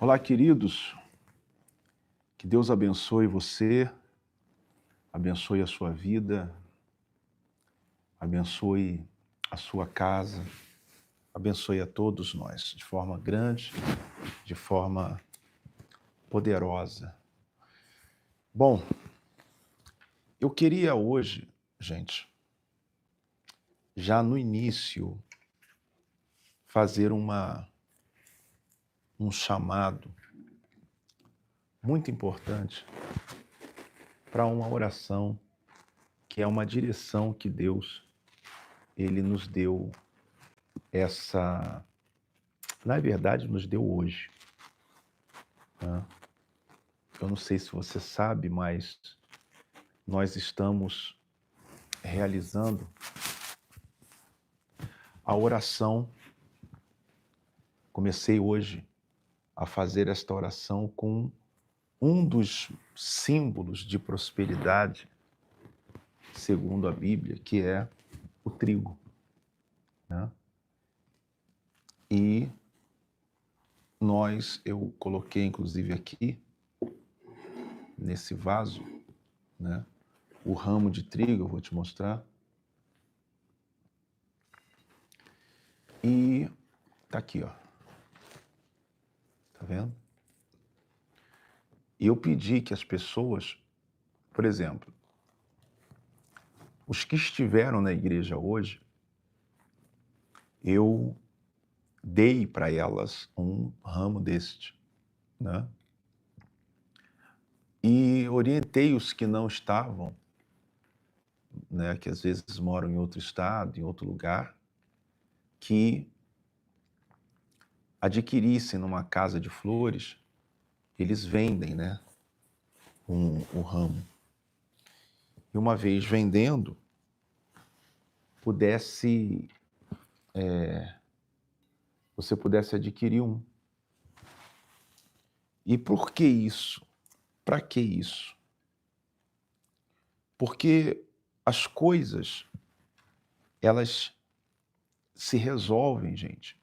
Olá, queridos. Que Deus abençoe você, abençoe a sua vida, abençoe a sua casa, abençoe a todos nós, de forma grande, de forma poderosa. Bom, eu queria hoje, gente, já no início, fazer um chamado muito importante para uma oração que é uma direção que Deus, Ele nos deu na verdade, nos deu hoje. Né? Eu não sei se você sabe, mas nós estamos realizando a oração. Comecei hoje a fazer esta oração com um dos símbolos de prosperidade, segundo a Bíblia, que é o trigo. Né? E eu coloquei inclusive aqui, nesse vaso, né, o ramo de trigo, eu vou te mostrar. E tá aqui, ó. Tá vendo? E eu pedi que as pessoas, por exemplo, os que estiveram na igreja hoje, eu dei para elas um ramo deste, né? E orientei os que não estavam, né, que às vezes moram em outro estado, em outro lugar, que adquirissem numa casa de flores, eles vendem, né, o ramo. E uma vez vendendo, você pudesse adquirir um. E por que isso? Para que isso? Porque as coisas, elas se resolvem, gente.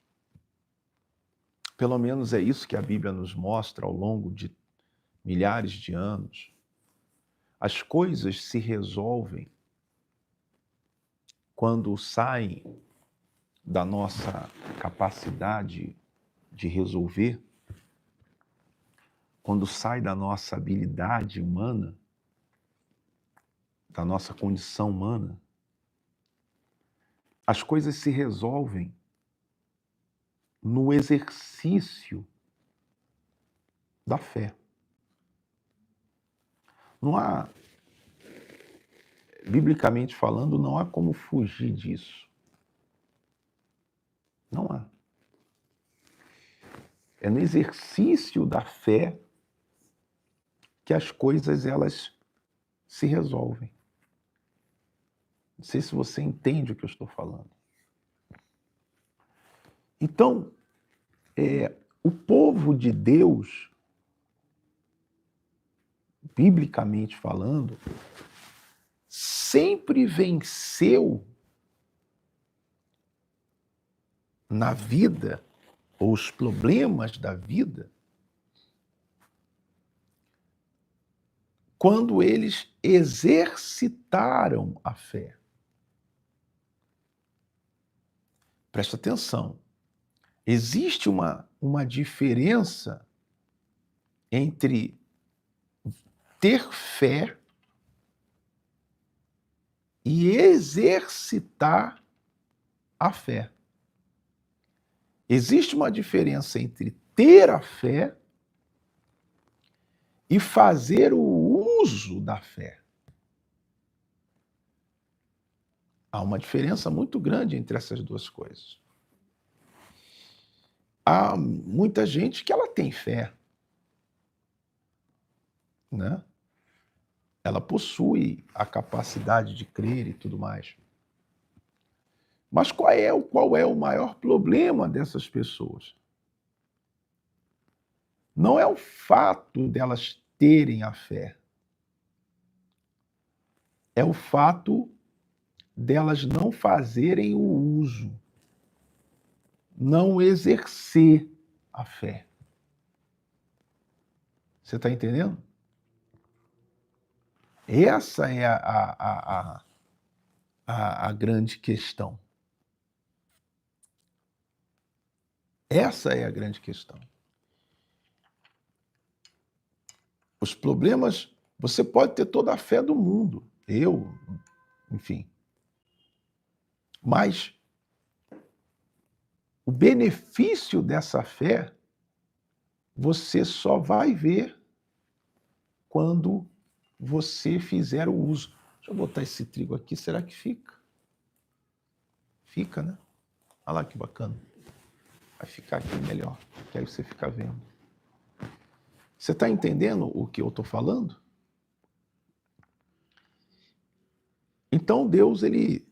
Pelo menos é isso que a Bíblia nos mostra ao longo de milhares de anos. As coisas se resolvem quando saem da nossa capacidade de resolver, quando sai da nossa habilidade humana, da nossa condição humana. As coisas se resolvem no exercício da fé. Não há, biblicamente falando, não há como fugir disso. Não há. É no exercício da fé que as coisas, elas se resolvem. Não sei se você entende o que eu estou falando. Então, o povo de Deus, biblicamente falando, sempre venceu na vida, ou os problemas da vida, quando eles exercitaram a fé. Presta atenção. Existe uma diferença entre ter fé e exercitar a fé. Existe uma diferença entre ter a fé e fazer o uso da fé. Há uma diferença muito grande entre essas duas coisas. Há muita gente que ela tem fé, né? Ela possui a capacidade de crer e tudo mais. Mas qual é o maior problema dessas pessoas? Não é o fato delas terem a fé. É o fato delas não fazerem o uso, não exercer a fé. Você está entendendo? Essa é a grande questão. Essa é a grande questão. Os problemas, você pode ter toda a fé do mundo, enfim. Mas o benefício dessa fé, você só vai ver quando você fizer o uso. Deixa eu botar esse trigo aqui, será que fica? Fica, né? Olha lá que bacana. Vai ficar aqui melhor, que aí você fica vendo. Você está entendendo o que eu estou falando? Então Deus, ele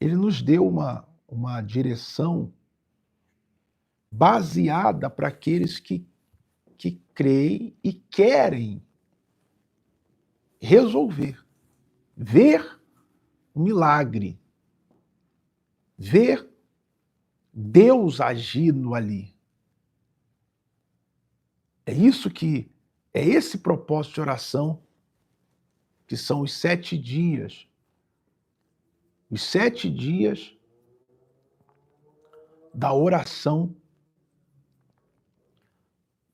nos deu uma direção baseada para aqueles que creem e querem resolver, ver o milagre, ver Deus agindo ali. É esse propósito de oração, que são os 7 dias. Os 7 dias da oração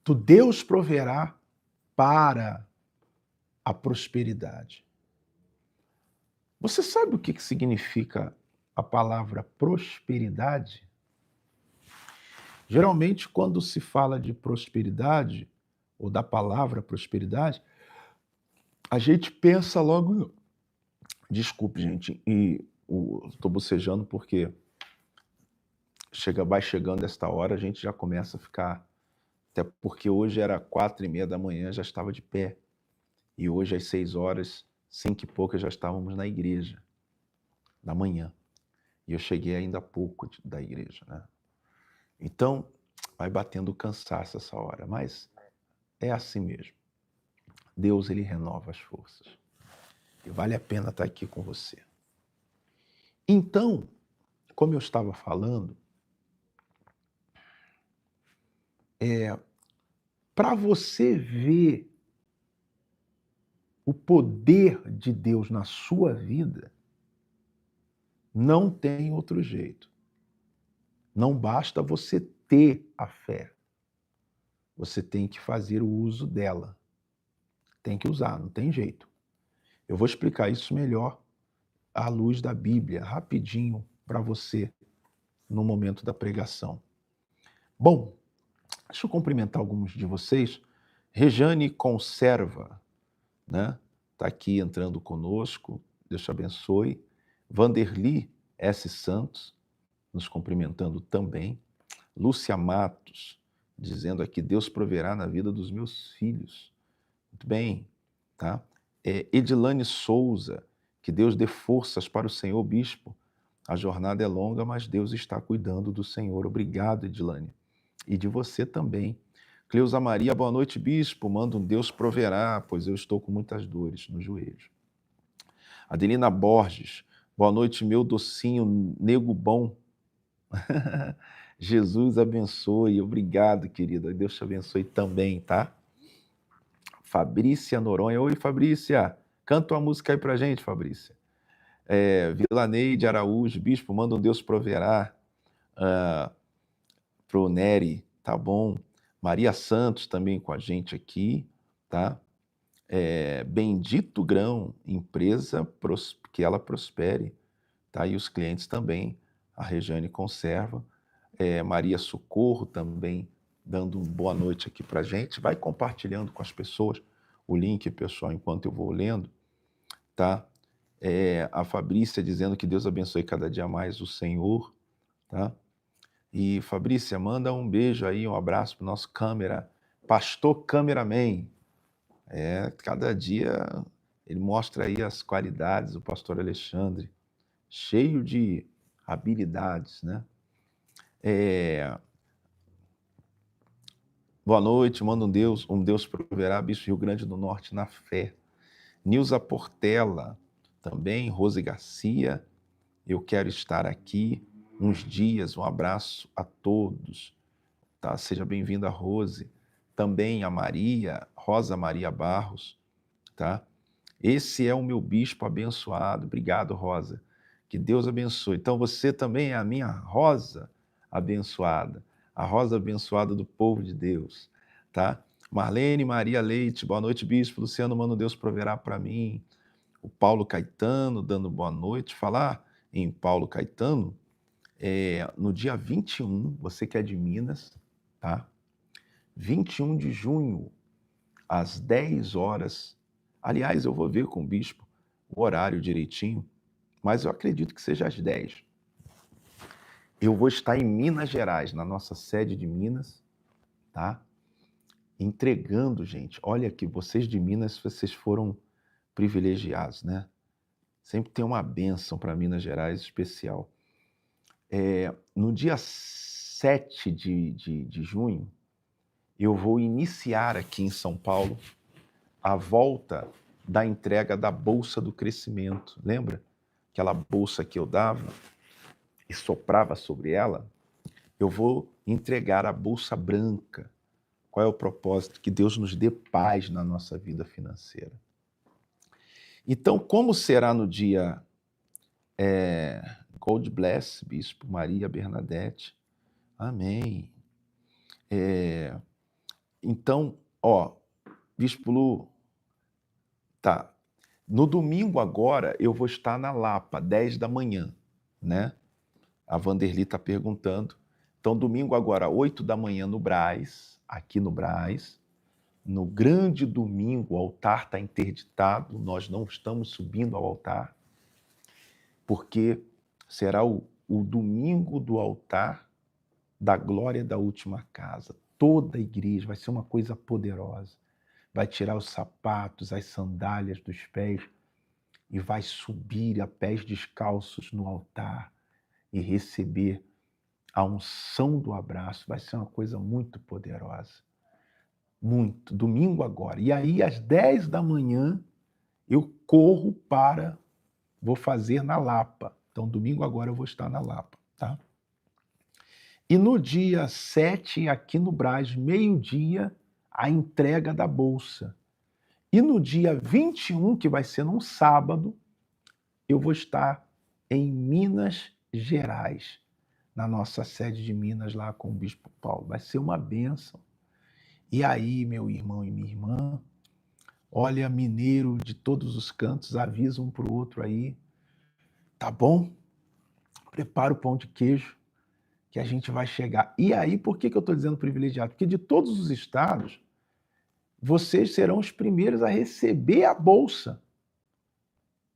do Deus proverá para a prosperidade. Você sabe o que significa a palavra prosperidade? Geralmente, quando se fala de prosperidade, ou da palavra prosperidade, a gente pensa logo... Desculpe, gente, estou bocejando porque vai chegando esta hora, a gente já começa a ficar... Até porque hoje era 4h30 da manhã, já estava de pé. E hoje, às 6h, 5 e pouca, já estávamos na igreja, da manhã. E eu cheguei ainda há pouco da igreja, né? Então, vai batendo cansaço essa hora, mas é assim mesmo. Deus, ele renova as forças. E vale a pena estar aqui com você. Então, como eu estava falando, para você ver o poder de Deus na sua vida, não tem outro jeito. Não basta você ter a fé. Você tem que fazer o uso dela. Tem que usar, não tem jeito. Eu vou explicar isso melhor à luz da Bíblia, rapidinho, para você, no momento da pregação. Bom, deixa eu cumprimentar alguns de vocês. Rejane Conserva, né? Está aqui entrando conosco, Deus te abençoe. Vanderly S. Santos, nos cumprimentando também. Lúcia Matos, dizendo aqui, Deus proverá na vida dos meus filhos. Muito bem, tá? Edilane Souza, que Deus dê forças para o Senhor, bispo. A jornada é longa, mas Deus está cuidando do Senhor. Obrigado, Edilane. E de você também. Cleusa Maria, boa noite, bispo. Manda um Deus proverá, pois eu estou com muitas dores nos joelhos. Adelina Borges, boa noite, meu docinho, nego bom. Jesus abençoe. Obrigado, querida. Deus te abençoe também, tá? Fabrícia Noronha. Oi, Fabrícia. Canta uma música aí pra gente, Fabrícia. Vilaneide Araújo, bispo, manda um Deus proverá. Pro Nery, tá bom? Maria Santos também com a gente aqui, tá? Bendito Grão, empresa que ela prospere, tá? E os clientes também, a Rejane Conserva. Maria Socorro também dando uma boa noite aqui pra gente. Vai compartilhando com as pessoas o link, pessoal, enquanto eu vou lendo, tá? A Fabrícia dizendo que Deus abençoe cada dia mais o Senhor, tá? E Fabrícia, manda um beijo aí, um abraço pro nosso pastor cameraman. Cada dia ele mostra aí as qualidades do pastor Alexandre, cheio de habilidades, né? Boa noite, manda um Deus proverá, bispo Rio Grande do Norte na fé. Nilza Portela, também, Rose Garcia, eu quero estar aqui uns dias, um abraço a todos, tá? Seja bem-vinda, Rose. também a Maria, Rosa Maria Barros, tá? Esse é o meu bispo abençoado. Obrigado, Rosa. Que Deus abençoe. Então você também é a minha Rosa abençoada, a Rosa abençoada do povo de Deus, tá? Marlene Maria Leite, boa noite, bispo. Luciano, mano, Deus proverá para mim. O Paulo Caetano dando boa noite. Falar em Paulo Caetano, no dia 21, você que é de Minas, tá? 21 de junho, às 10 horas. Aliás, eu vou ver com o bispo o horário direitinho, mas eu acredito que seja às 10. Eu vou estar em Minas Gerais, na nossa sede de Minas, tá? Entregando, gente. Olha aqui, vocês de Minas, vocês foram privilegiados, né? Sempre tem uma bênção para Minas Gerais especial. No dia 7 de junho, eu vou iniciar aqui em São Paulo a volta da entrega da Bolsa do Crescimento. Lembra? Aquela bolsa que eu dava e soprava sobre ela? Eu vou entregar a Bolsa Branca. Qual é o propósito? Que Deus nos dê paz na nossa vida financeira. Então, como será no dia God bless, Bispo Maria Bernadette. Amém. Então, Bispo Lu, tá. No domingo agora, eu vou estar na Lapa, 10 da manhã, né? A Vanderly está perguntando. Então, domingo agora, 8 da manhã no Brás, aqui no Brás. No grande domingo, o altar está interditado, nós não estamos subindo ao altar, porque será o domingo do altar da glória da última casa. Toda a igreja vai ser uma coisa poderosa. Vai tirar os sapatos, as sandálias dos pés e vai subir a pés descalços no altar e receber a unção do abraço. Vai ser uma coisa muito poderosa. Muito. Domingo agora. E aí, às 10 da manhã, eu corro vou fazer na Lapa. Então, domingo agora eu vou estar na Lapa, tá? E no dia 7, aqui no Brás, meio-dia, a entrega da Bolsa. E no dia 21, que vai ser num sábado, eu vou estar em Minas Gerais, na nossa sede de Minas, lá com o Bispo Paulo. Vai ser uma bênção. E aí, meu irmão e minha irmã, olha, mineiro de todos os cantos, avisa um para o outro aí, tá bom? Prepara o pão de queijo, que a gente vai chegar. E aí, por que eu estou dizendo privilegiado? Porque de todos os estados, vocês serão os primeiros a receber a Bolsa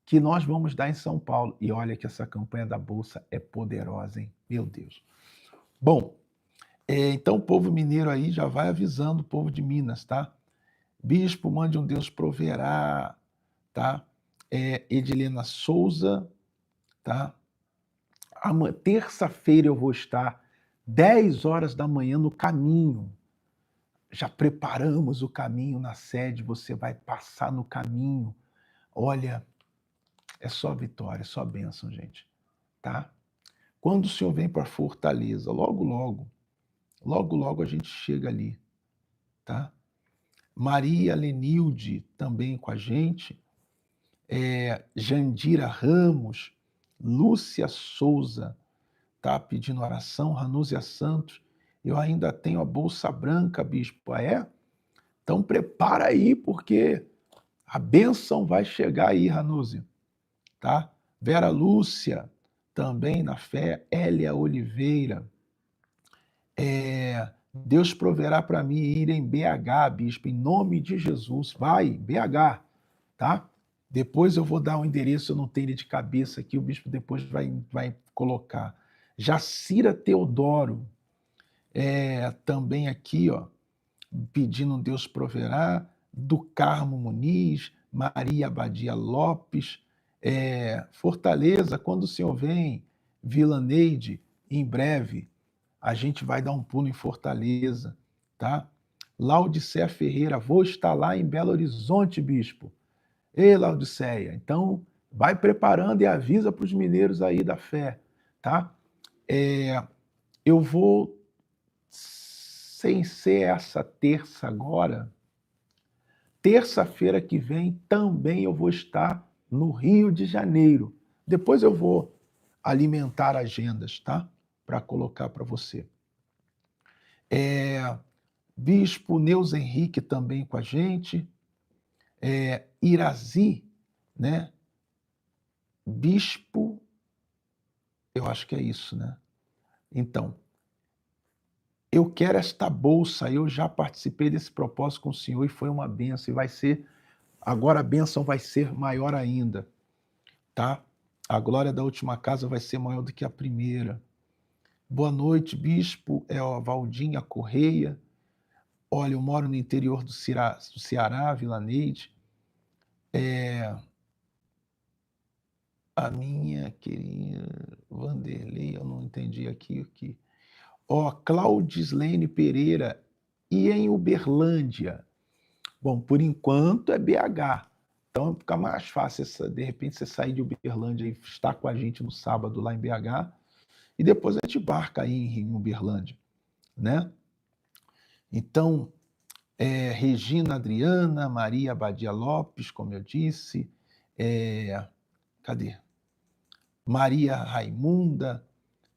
que nós vamos dar em São Paulo. E olha que essa campanha da Bolsa é poderosa, hein? Meu Deus. Bom, então o povo mineiro aí já vai avisando o povo de Minas, tá? Bispo, mande um Deus proverá, tá? Edilena Souza, tá? Terça-feira eu vou estar 10 horas da manhã no caminho. Já preparamos o caminho na sede, você vai passar no caminho. Olha, é só vitória, é só bênção, gente, tá? Quando o senhor vem para Fortaleza, logo, logo a gente chega ali, tá? Maria Lenilde também com a gente, Jandira Ramos, Lúcia Souza, tá pedindo oração, Ranúzia Santos, eu ainda tenho a Bolsa Branca, bispo, Então prepara aí, porque a bênção vai chegar aí, Ranúzia, tá? Vera Lúcia, também na fé, Hélia Oliveira, Deus proverá para mim ir em BH, bispo, em nome de Jesus, vai, BH, tá? Depois eu vou dar um endereço, eu não tenho ele de cabeça aqui, o bispo depois vai colocar. Jacira Teodoro, também aqui, pedindo Deus proverá, do Carmo Muniz, Maria Abadia Lopes, Fortaleza, quando o senhor vem, Vila Neide, em breve, a gente vai dar um pulo em Fortaleza, tá? Laodiceia Ferreira, vou estar lá em Belo Horizonte, bispo. Ei, Laodiceia, então vai preparando e avisa para os mineiros aí da fé, tá? Eu vou sem ser essa terça agora, terça-feira que vem também eu vou estar no Rio de Janeiro. Depois eu vou alimentar agendas, tá? Para colocar para você. Bispo Neus Henrique também com a gente. Irazi, né? Bispo, eu acho que é isso, né? Então, eu quero esta bolsa, eu já participei desse propósito com o senhor e foi uma bênção, e vai ser, agora a bênção vai ser maior ainda, tá? A glória da última casa vai ser maior do que a primeira. Boa noite, bispo, a Valdinha Correia. Olha, eu moro no interior do Ceará, Vila Neide. A minha querida Vanderlei, eu não entendi aqui. Claudislene Pereira, e em Uberlândia? Bom, por enquanto é BH. Então fica mais fácil, de repente, você sair de Uberlândia e estar com a gente no sábado lá em BH, e depois a gente embarca aí em Uberlândia, né? Então, Regina Adriana, Maria Badia Lopes, como eu disse, cadê? Maria Raimunda,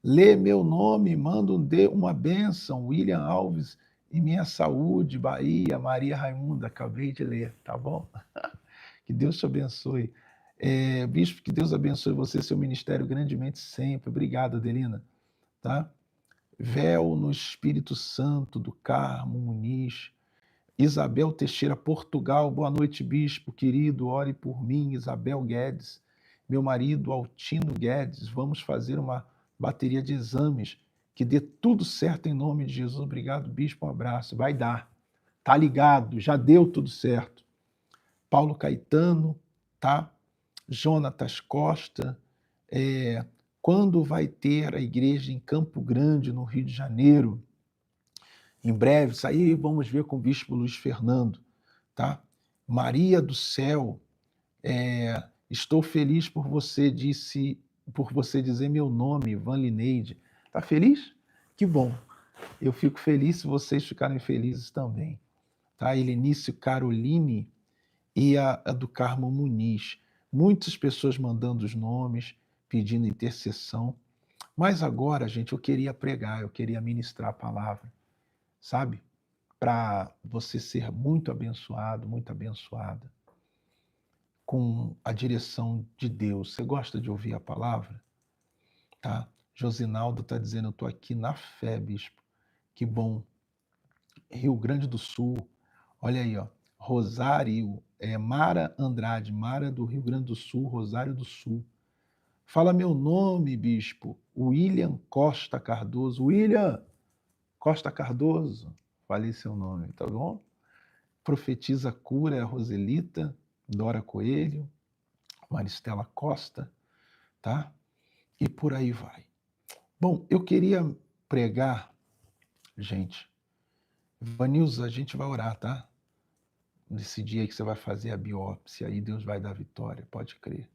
lê meu nome, manda uma bênção, William Alves, e minha saúde, Bahia, Maria Raimunda, acabei de ler, tá bom? Que Deus te abençoe. Bispo, que Deus abençoe você e seu ministério grandemente sempre. Obrigado, Adelina. Tá? Véu no Espírito Santo, do Carmo Muniz. Isabel Teixeira, Portugal. Boa noite, bispo querido. Ore por mim, Isabel Guedes. Meu marido, Altino Guedes. Vamos fazer uma bateria de exames. Que dê tudo certo em nome de Jesus. Obrigado, bispo. Um abraço. Vai dar. Tá ligado, já deu tudo certo. Paulo Caetano, tá? Jonatas Costa. Quando vai ter a igreja em Campo Grande, no Rio de Janeiro? Em breve, isso aí vamos ver com o bispo Luiz Fernando, tá? Maria do Céu, estou feliz por você dizer meu nome, Ivan Lineide. Tá feliz? Que bom. Eu fico feliz se vocês ficarem felizes também. Tá? Helenício Caroline e a do Carmo Muniz. Muitas pessoas mandando os nomes, pedindo intercessão. Mas agora, gente, eu queria pregar, eu queria ministrar a palavra, sabe? Para você ser muito abençoado, muito abençoada com a direção de Deus. Você gosta de ouvir a palavra? Tá? Josinaldo está dizendo, eu estou aqui na fé, bispo. Que bom. Rio Grande do Sul. Olha aí, ó. Rosário, Mara Andrade, Mara do Rio Grande do Sul, Rosário do Sul. Fala meu nome, bispo. William Costa Cardoso. William Costa Cardoso. Falei seu nome, tá bom? Profetiza Cura, Roselita, Dora Coelho, Maristela Costa, tá? E por aí vai. Bom, eu queria pregar, gente. Vanilza, a gente vai orar, tá? Nesse dia aí que você vai fazer a biópsia, aí Deus vai dar vitória, pode crer.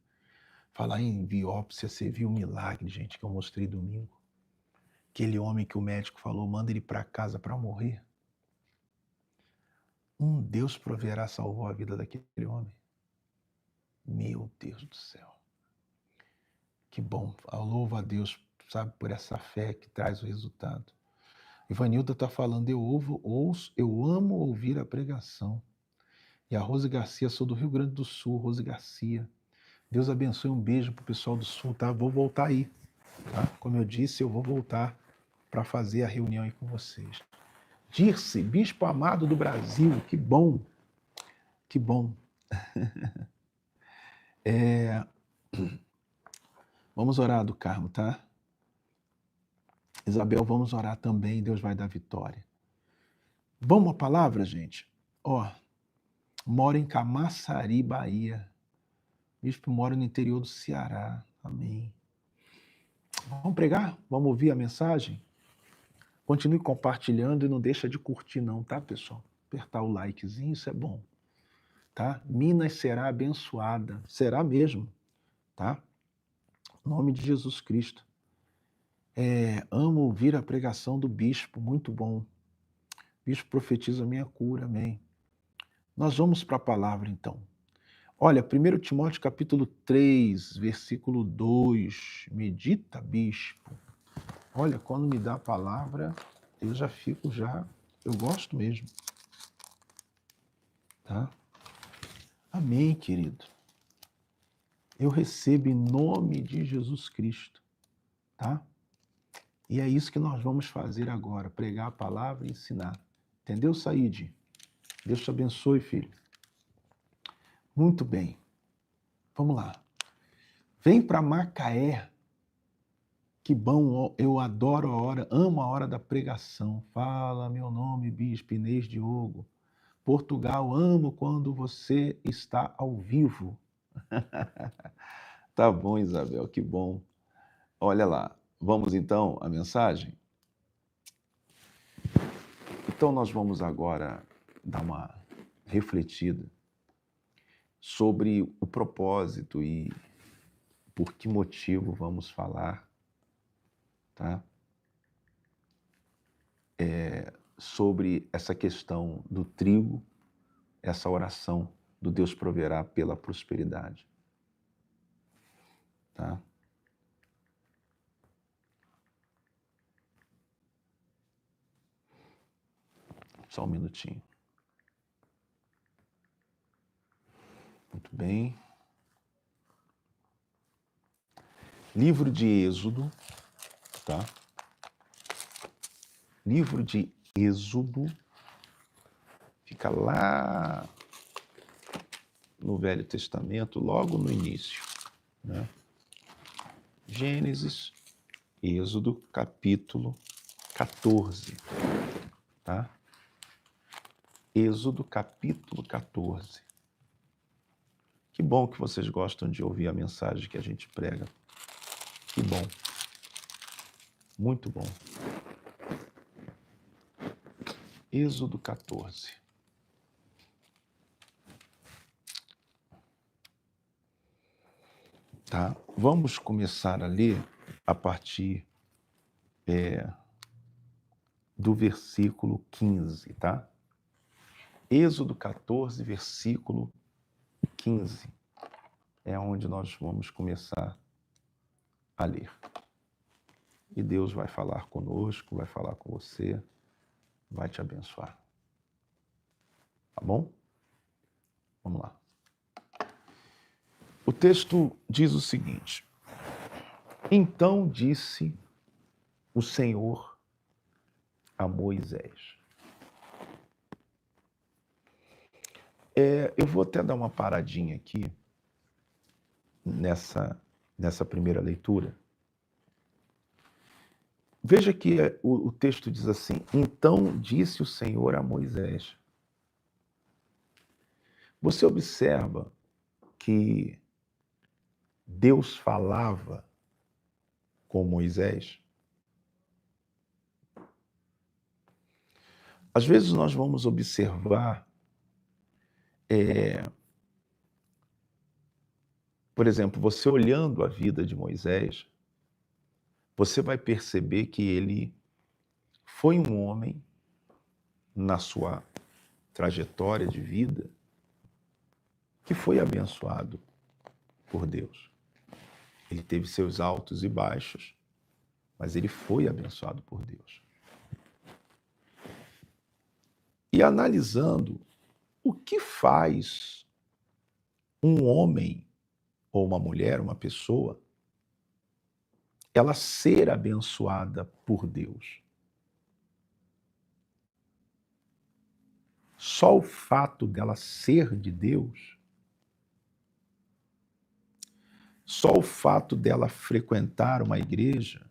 Falar em biópsia, você viu o milagre, gente, que eu mostrei domingo? Aquele homem que o médico falou, manda ele para casa para morrer. Deus proverá, salvou a vida daquele homem. Meu Deus do céu. Que bom. Louvo a Deus, sabe, por essa fé que traz o resultado. Ivanilda está falando, eu amo ouvir a pregação. E a Rose Garcia, sou do Rio Grande do Sul, Rose Garcia. Deus abençoe, um beijo pro pessoal do Sul, tá? Vou voltar aí, tá? Como eu disse, eu vou voltar para fazer a reunião aí com vocês. Dirce, Bispo amado do Brasil, que bom, que bom. Vamos orar do Carmo, tá? Isabel, vamos orar também, Deus vai dar vitória. Vamos à palavra, gente? Moro em Camaçari, Bahia. Bispo mora no interior do Ceará. Amém. Vamos pregar? Vamos ouvir a mensagem? Continue compartilhando e não deixa de curtir não, tá, pessoal? Apertar o likezinho, isso é bom. Tá? Minas será abençoada. Será mesmo, tá? Em nome de Jesus Cristo. Amo ouvir a pregação do bispo, muito bom. Bispo, profetiza a minha cura, amém. Nós vamos para a palavra, então. Olha, 1 Timóteo capítulo 3, versículo 2. Medita, bispo. Olha, quando me dá a palavra, eu já fico eu gosto mesmo. Tá? Amém, querido. Eu recebo em nome de Jesus Cristo, tá? E é isso que nós vamos fazer agora, pregar a palavra e ensinar. Entendeu, Saíde? Deus te abençoe, filho. Muito bem. Vamos lá. Vem para Macaé. Que bom, eu adoro amo a hora da pregação. Fala meu nome, Bispo Inês Diogo. Portugal, amo quando você está ao vivo. Tá bom, Isabel, que bom. Olha lá, vamos então à mensagem? Então nós vamos agora dar uma refletida sobre o propósito e por que motivo vamos falar, tá? Sobre essa questão do trigo, essa oração do Deus proverá pela prosperidade, tá? Só um minutinho. Muito bem. Livro de Êxodo, tá? Livro de Êxodo fica lá no Velho Testamento, logo no início, né? Gênesis, Êxodo, capítulo 14, tá? Êxodo, capítulo 14. Que bom que vocês gostam de ouvir a mensagem que a gente prega. Que bom. Muito bom. Êxodo 14. Tá? Vamos começar a ler a partir do versículo 15, tá? Êxodo 14, versículo 15. É onde nós vamos começar a ler. E Deus vai falar conosco, vai falar com você, vai te abençoar. Tá bom? Vamos lá. O texto diz o seguinte: Então disse o Senhor a Moisés. Eu vou até dar uma paradinha aqui nessa primeira leitura. Veja que o texto diz assim: Então disse o Senhor a Moisés. Você observa que Deus falava com Moisés? Às vezes nós vamos observar, por exemplo, você olhando a vida de Moisés, você vai perceber que ele foi um homem, na sua trajetória de vida, que foi abençoado por Deus. Ele teve seus altos e baixos, mas ele foi abençoado por Deus. E analisando o que faz um homem ou uma mulher, uma pessoa, ela ser abençoada por Deus. Só o fato dela ser de Deus, só o fato dela frequentar uma igreja,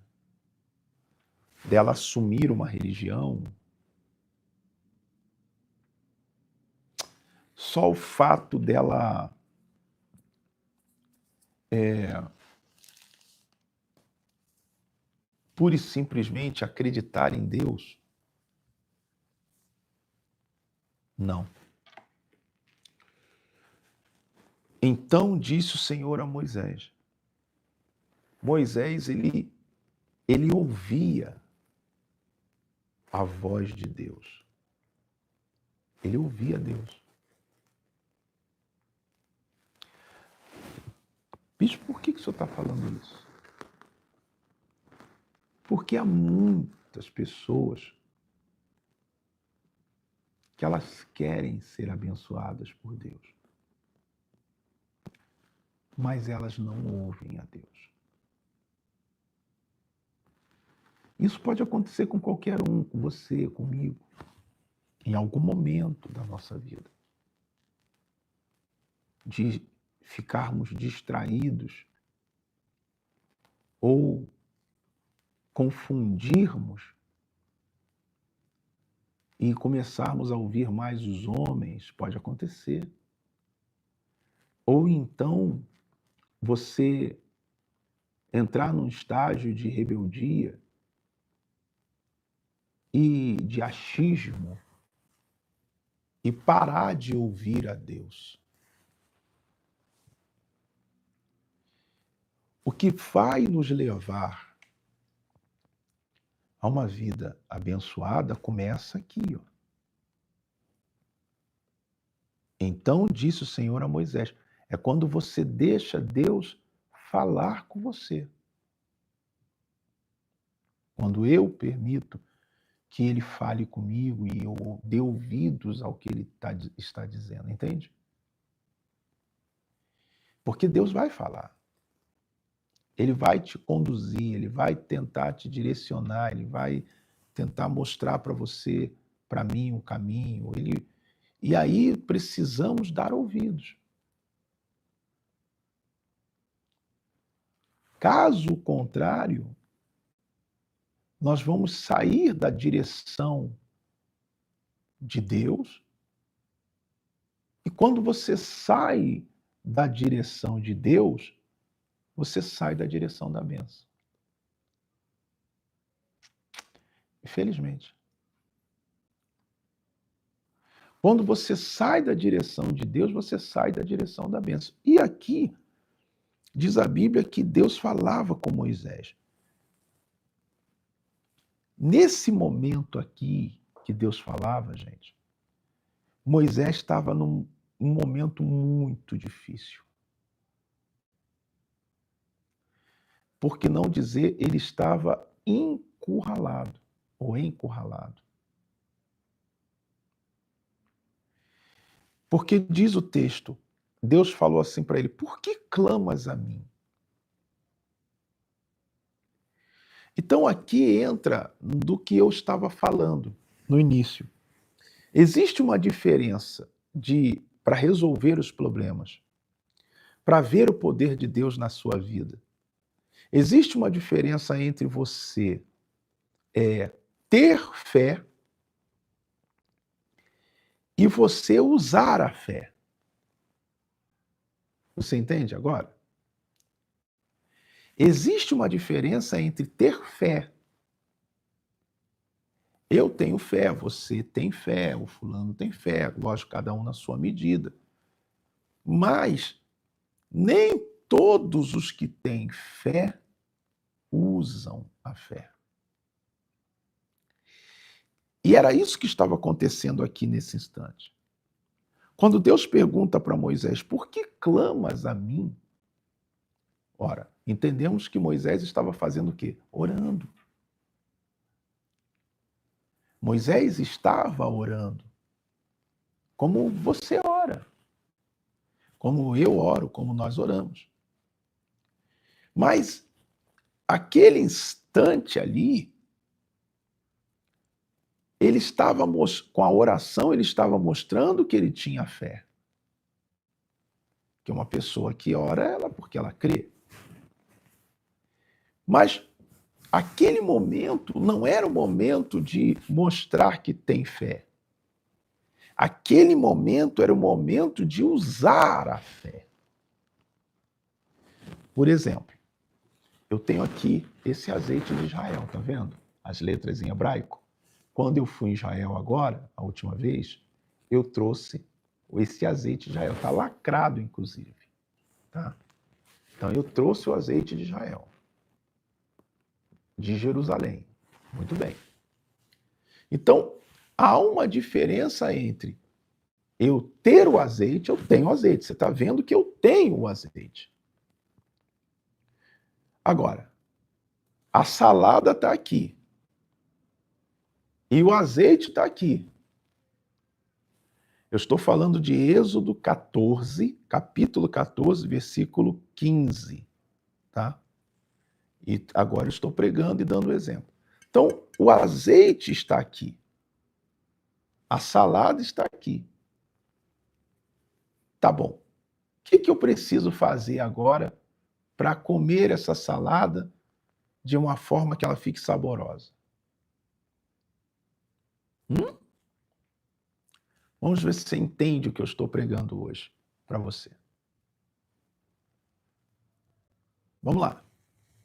dela assumir uma religião, só o fato dela pura e simplesmente acreditar em Deus? Não. Então disse o Senhor a Moisés. Moisés, ele ouvia a voz de Deus. Ele ouvia Deus. Bispo, por que o senhor está falando isso? Porque há muitas pessoas que elas querem ser abençoadas por Deus, mas elas não ouvem a Deus. Isso pode acontecer com qualquer um, com você, comigo, em algum momento da nossa vida, de ficarmos distraídos ou confundirmos e começarmos a ouvir mais os homens, pode acontecer. Ou então você entrar num estágio de rebeldia e de achismo e parar de ouvir a Deus. O que vai nos levar a uma vida abençoada começa aqui, ó. Então disse o Senhor a Moisés, é quando você deixa Deus falar com você. Quando eu permito que ele fale comigo e eu dê ouvidos ao que ele está dizendo, entende? Porque Deus vai falar. Ele vai te conduzir, ele vai tentar te direcionar, ele vai tentar mostrar para você, para mim, o caminho. E aí precisamos dar ouvidos. Caso contrário, nós vamos sair da direção de Deus. E quando você sai da direção de Deus, você sai da direção da bênção. Infelizmente. Quando você sai da direção de Deus, você sai da direção da bênção. E aqui diz a Bíblia que Deus falava com Moisés. Nesse momento aqui que Deus falava, gente, Moisés estava num momento muito difícil. Por que não dizer, ele estava encurralado ou encurralado. Porque diz o texto, Deus falou assim para ele, por que clamas a mim? Então aqui entra do que eu estava falando no início. Existe uma diferença para resolver os problemas, para ver o poder de Deus na sua vida. Existe uma diferença entre você ter fé e você usar a fé. Você entende agora? Existe uma diferença entre ter fé. Eu tenho fé, você tem fé, o fulano tem fé, lógico, cada um na sua medida. Mas nem todos os que têm fé usam a fé. E era isso que estava acontecendo aqui nesse instante. Quando Deus pergunta para Moisés, por que clamas a mim? Ora, entendemos que Moisés estava fazendo o quê? Orando. Moisés estava orando. Como você ora. Como eu oro, como nós oramos. Mas aquele instante ali, ele estava, com a oração, ele estava mostrando que ele tinha fé. Que uma pessoa que ora, ela porque ela crê. Mas aquele momento não era o momento de mostrar que tem fé. Aquele momento era o momento de usar a fé. Por exemplo, eu tenho aqui esse azeite de Israel, tá vendo? As letras em hebraico. Quando eu fui em Israel agora, a última vez, eu trouxe esse azeite de Israel. Está lacrado, inclusive. Tá? Então, eu trouxe o azeite de Israel. De Jerusalém. Muito bem. Então, há uma diferença entre eu ter o azeite, eu tenho azeite. Você está vendo que eu tenho o azeite. Agora, a salada está aqui. E o azeite está aqui. Eu estou falando de Êxodo 14, capítulo 14, versículo 15. Tá? E agora eu estou pregando e dando exemplo. Então, o azeite está aqui. A salada está aqui. Tá bom. O que eu preciso fazer agora para comer essa salada de uma forma que ela fique saborosa? Vamos ver se você entende o que eu estou pregando hoje para você. Vamos lá.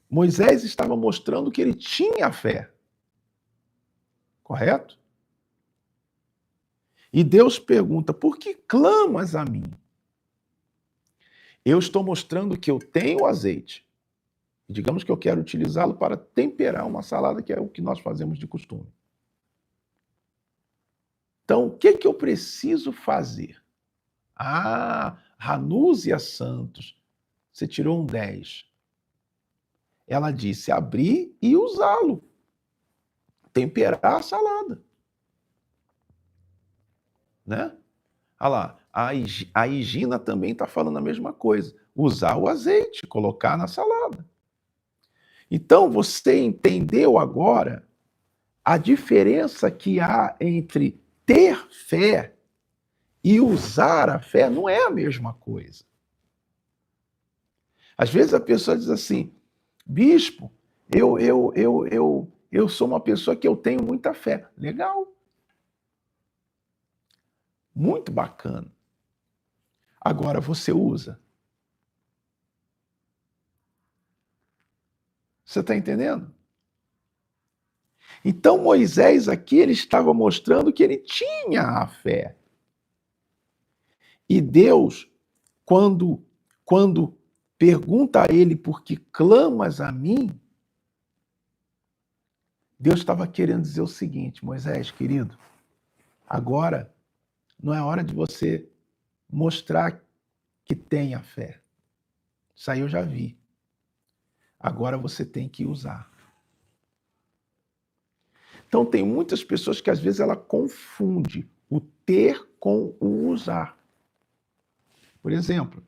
Moisés estava mostrando que ele tinha fé. Correto? E Deus pergunta: por que clamas a mim? Eu estou mostrando que eu tenho azeite. Digamos que eu quero utilizá-lo para temperar uma salada, que é o que nós fazemos de costume. Então, o que eu preciso fazer? Ranúzia Santos, você tirou um 10. Ela disse abrir e usá-lo. Temperar a salada. Né? Olha lá, a Higina também está falando a mesma coisa. Usar o azeite, colocar na salada. Então, você entendeu agora a diferença que há entre ter fé e usar a fé não é a mesma coisa. Às vezes a pessoa diz assim: bispo, eu sou uma pessoa que eu tenho muita fé. Legal. Muito bacana. Agora você usa. Você está entendendo? Então Moisés aqui ele estava mostrando que ele tinha a fé. E Deus, quando pergunta a ele por que clamas a mim, Deus estava querendo dizer o seguinte: Moisés, querido, agora não é hora de você mostrar que tem a fé. Isso aí eu já vi. Agora você tem que usar. Então tem muitas pessoas que às vezes ela confunde o ter com o usar. Por exemplo,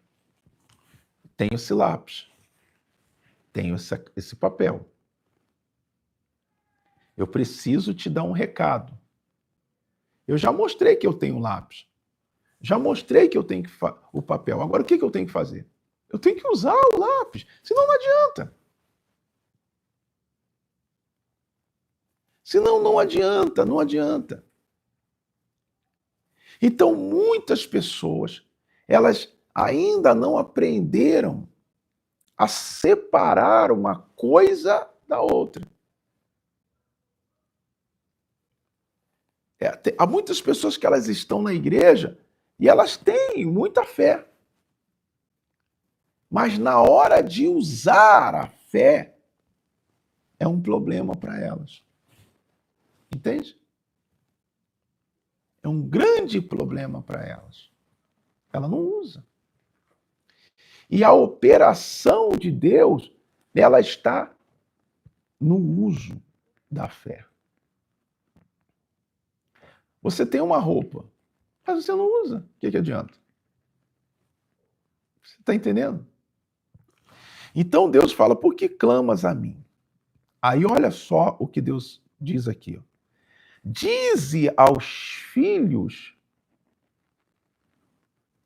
tenho esse lápis, tenho esse papel. Eu preciso te dar um recado. Eu já mostrei que eu tenho lápis. Já mostrei que eu tenho o papel. Agora o que eu tenho que fazer? Eu tenho que usar o lápis, senão não adianta. Senão não adianta, não adianta. Então muitas pessoas, elas ainda não aprenderam a separar uma coisa da outra. Há muitas pessoas que elas estão na igreja e elas têm muita fé. Mas na hora de usar a fé, é um problema para elas. Entende? É um grande problema para elas. Ela não usa. E a operação de Deus, ela está no uso da fé. Você tem uma roupa, mas você não usa. O que adianta? Você está entendendo? Então Deus fala: por que clamas a mim? Aí olha só o que Deus diz aqui. Dize aos filhos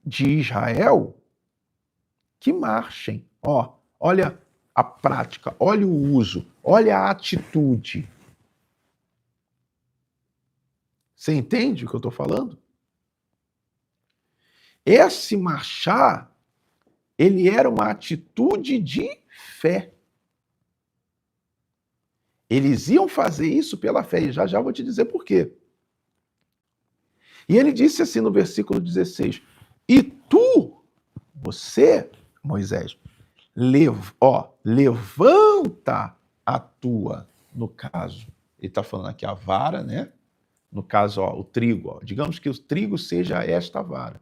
de Israel que marchem. Olha a prática, olha o uso, olha a atitude. Você entende o que eu estou falando? Esse marchar, ele era uma atitude de fé. Eles iam fazer isso pela fé, e já vou te dizer por quê. E ele disse assim no versículo 16: e tu, você, Moisés, levanta a tua, no caso, ele está falando aqui a vara, né? No caso, ó, o trigo, ó, digamos que o trigo seja esta vara,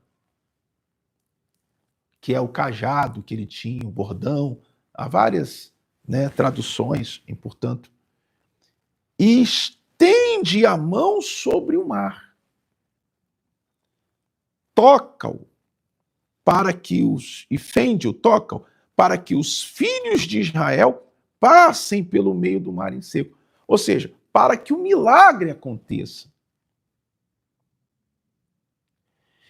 que é o cajado que ele tinha, o bordão, há várias, né, traduções, e, portanto, e estende a mão sobre o mar, toca-o para que e fende-o, toca-o, para que os filhos de Israel passem pelo meio do mar em seco. Ou seja, para que o milagre aconteça.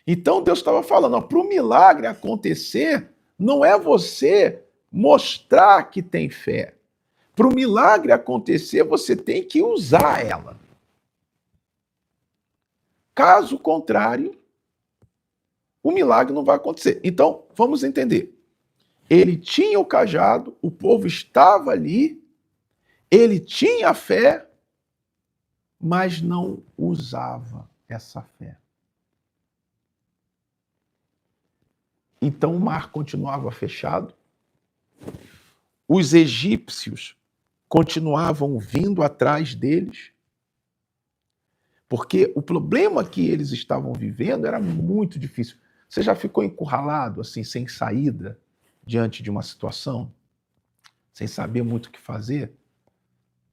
Então Deus estava falando, para o milagre acontecer, não é você mostrar que tem fé. Para o milagre acontecer, você tem que usar ela. Caso contrário, o milagre não vai acontecer. Então, vamos entender. Ele tinha o cajado, o povo estava ali, ele tinha fé, mas não usava essa fé. Então o mar continuava fechado, os egípcios continuavam vindo atrás deles, porque o problema que eles estavam vivendo era muito difícil. Você já ficou encurralado, assim, sem saída, diante de uma situação, sem saber muito o que fazer?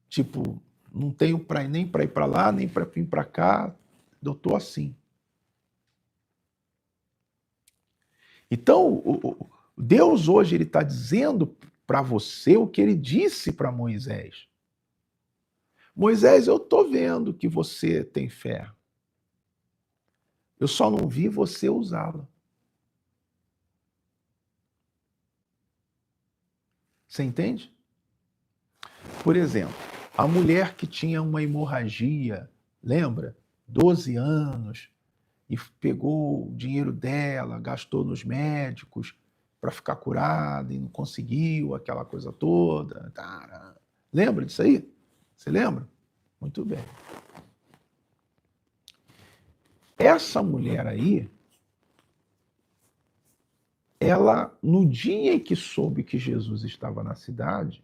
Tipo, não tenho nem para ir para lá, nem para vir para cá, eu estou assim. Então, Deus hoje ele está dizendo para você o que ele disse para Moisés. Moisés, eu estou vendo que você tem fé. Eu só não vi você usá-la. Você entende? Por exemplo, a mulher que tinha uma hemorragia, lembra? 12 anos, e pegou o dinheiro dela, gastou nos médicos para ficar curada e não conseguiu, aquela coisa toda. Lembra disso aí? Você lembra? Muito bem. Essa mulher aí, ela, no dia em que soube que Jesus estava na cidade,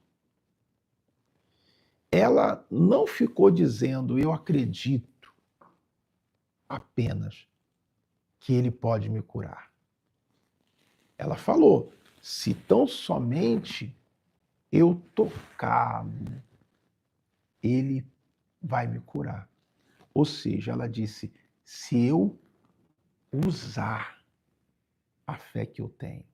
ela não ficou dizendo, eu acredito apenas que ele pode me curar. Ela falou, se tão somente eu tocá-lo, ele vai me curar. Ou seja, ela disse, se eu usar a fé que eu tenho,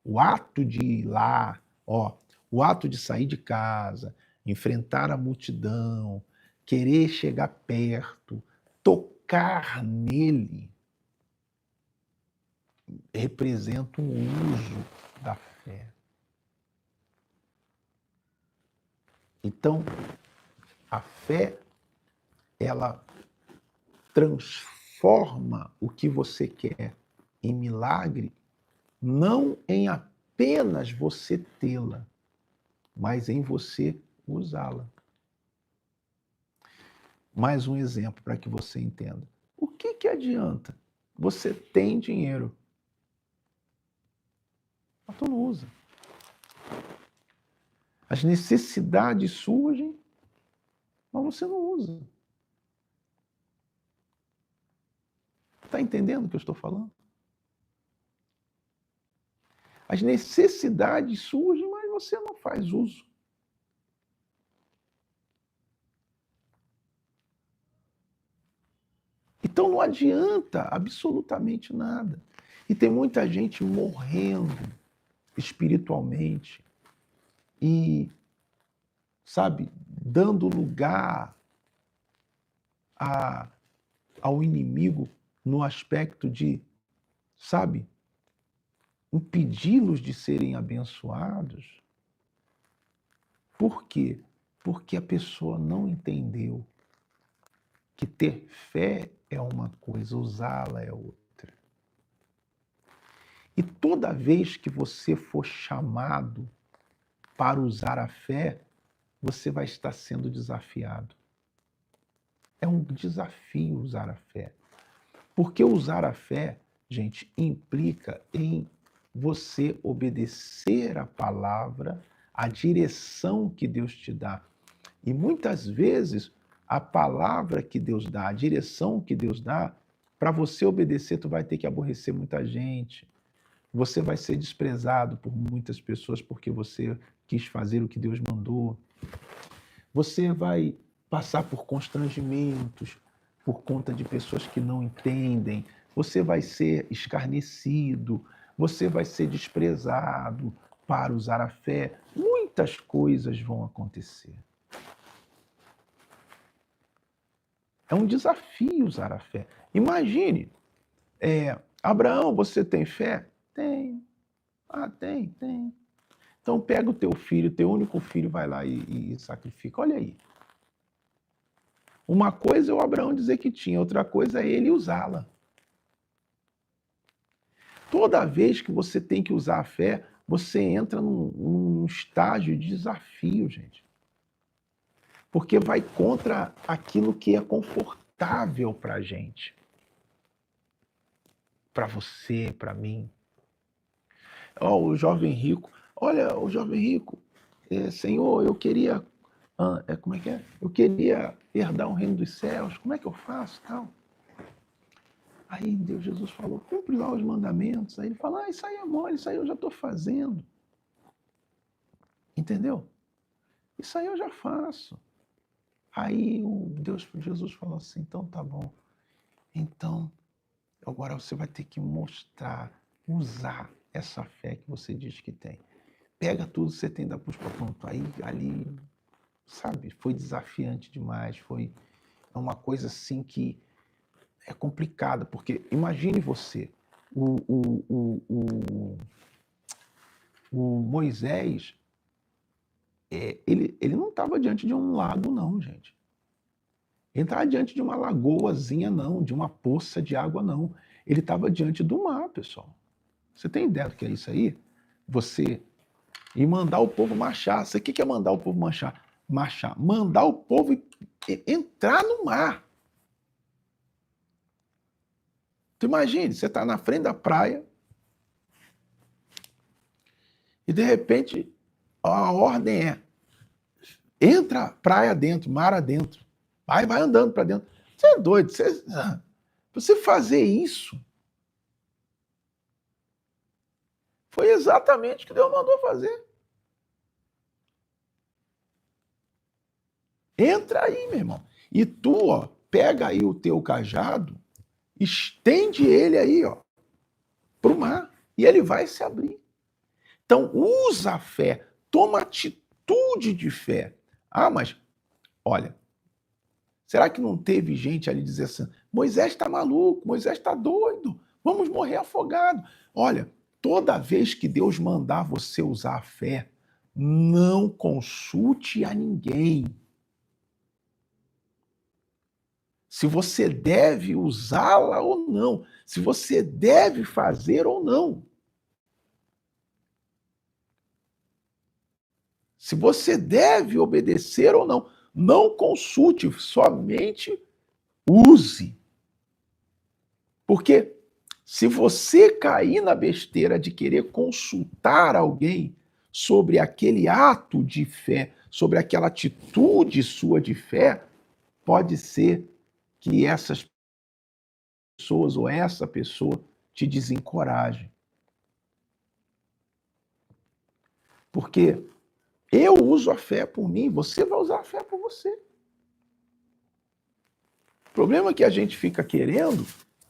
o ato de ir lá, ó, o ato de sair de casa, enfrentar a multidão, querer chegar perto, tocar nele, representa um uso da fé. Então, a fé, ela transforma o que você quer em milagre, não em apenas você tê-la, mas em você usá-la. Mais um exemplo para que você entenda. O que adianta? Você tem dinheiro, mas tu não usa. As necessidades surgem, mas você não usa. Está entendendo o que eu estou falando? As necessidades surgem, mas você não faz uso. Então não adianta absolutamente nada. E tem muita gente morrendo espiritualmente e, sabe, dando lugar ao inimigo no aspecto de, sabe, impedi-los de serem abençoados. Por quê? Porque a pessoa não entendeu que ter fé é uma coisa, usá-la é outra. E toda vez que você for chamado para usar a fé, você vai estar sendo desafiado. É um desafio usar a fé. Porque usar a fé, gente, implica em você obedecer a palavra, a direção que Deus te dá. E muitas vezes a palavra que Deus dá, a direção que Deus dá, para você obedecer, tu vai ter que aborrecer muita gente. Você vai ser desprezado por muitas pessoas porque você quis fazer o que Deus mandou. Você vai passar por constrangimentos por conta de pessoas que não entendem. Você vai ser escarnecido. Você vai ser desprezado para usar a fé. Muitas coisas vão acontecer. É um desafio usar a fé. Imagine, Abraão, você tem fé? Tem. Ah, tem. Então pega o teu filho, teu único filho, vai lá e sacrifica. Olha aí. Uma coisa é o Abraão dizer que tinha, outra coisa é ele usá-la. Toda vez que você tem que usar a fé, você entra num estágio de desafio, gente. Porque vai contra aquilo que é confortável para a gente. Para você, para mim. O jovem rico. Olha, o jovem rico. Senhor, eu queria... como é que é? Eu queria herdar o reino dos céus. Como é que eu faço? Tal. Aí Jesus falou, cumpre lá os mandamentos. Aí ele fala, isso aí é mole, isso aí eu já estou fazendo. Entendeu? Isso aí eu já faço. Aí Jesus falou assim, então tá bom. Então, agora você vai ter que mostrar, usar essa fé que você diz que tem. Pega tudo que você tem da pus para pronto. Aí, ali, sabe, foi desafiante demais, foi uma coisa assim que é complicada, porque imagine você, o Moisés, ele não estava diante de um lago, não, gente. Ele estava diante de uma lagoazinha, não, de uma poça de água, não. Ele estava diante do mar, pessoal. Você tem ideia do que é isso aí? Você ir mandar o povo marchar. O que é mandar o povo marchar? Mandar o povo entrar no mar. Tu imagine, você está na frente da praia e de repente a ordem é entra praia dentro, mar adentro. Vai andando para dentro. Você é doido. Você fazer isso foi exatamente o que Deus mandou fazer. Entra aí, meu irmão. E tu, pega aí o teu cajado, estende ele aí, pro mar, e ele vai se abrir. Então, usa a fé, toma atitude de fé. Ah, mas, olha, será que não teve gente ali dizer assim, Moisés está maluco, Moisés está doido, vamos morrer afogado. Olha, toda vez que Deus mandar você usar a fé, não consulte a ninguém. Se você deve usá-la ou não, se você deve fazer ou não. Se você deve obedecer ou não. Não consulte, somente use. Porque se você cair na besteira de querer consultar alguém sobre aquele ato de fé, sobre aquela atitude sua de fé, pode ser que essas pessoas ou essa pessoa te desencoraje. Porque eu uso a fé por mim, você vai usar a fé por você. O problema é que a gente fica querendo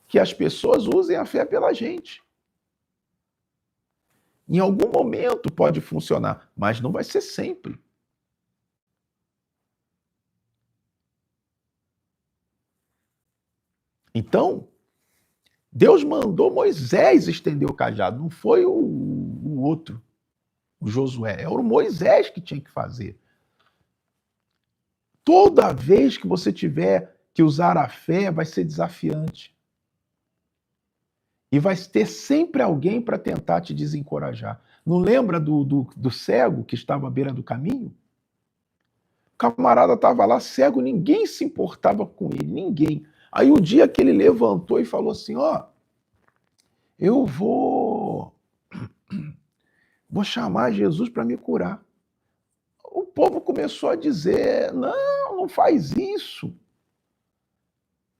que as pessoas usem a fé pela gente. Em algum momento pode funcionar, mas não vai ser sempre. Então, Deus mandou Moisés estender o cajado, não foi o outro, o Josué. Era o Moisés que tinha que fazer. Toda vez que você tiver que usar a fé, vai ser desafiante. E vai ter sempre alguém para tentar te desencorajar. Não lembra do cego que estava à beira do caminho? O camarada estava lá cego, ninguém se importava com ele, ninguém. Aí o dia que ele levantou e falou assim, eu vou chamar Jesus para me curar. O povo começou a dizer, não não faz isso.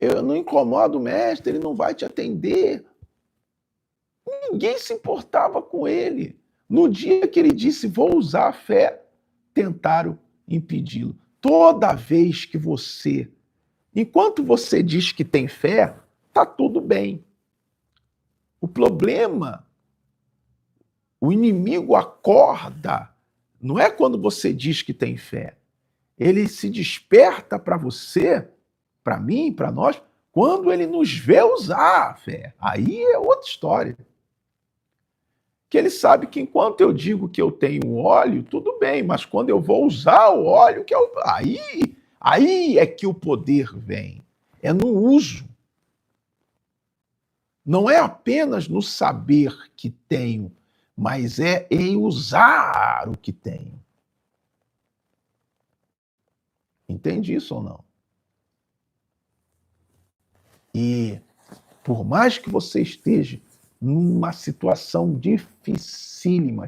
Eu não incomodo o mestre, ele não vai te atender. Ninguém se importava com ele. No dia que ele disse, vou usar a fé, tentaram impedi-lo. Toda vez que enquanto você diz que tem fé, tá tudo bem. O problema, o inimigo acorda, não é quando você diz que tem fé. Ele se desperta para você, para mim, para nós, quando ele nos vê usar a fé. Aí é outra história. Que ele sabe que enquanto eu digo que eu tenho óleo, tudo bem, mas quando eu vou usar o óleo, aí é que o poder vem. É no uso. Não é apenas no saber que tenho, mas é em usar o que tenho. Entende isso ou não? E por mais que você esteja numa situação dificílima,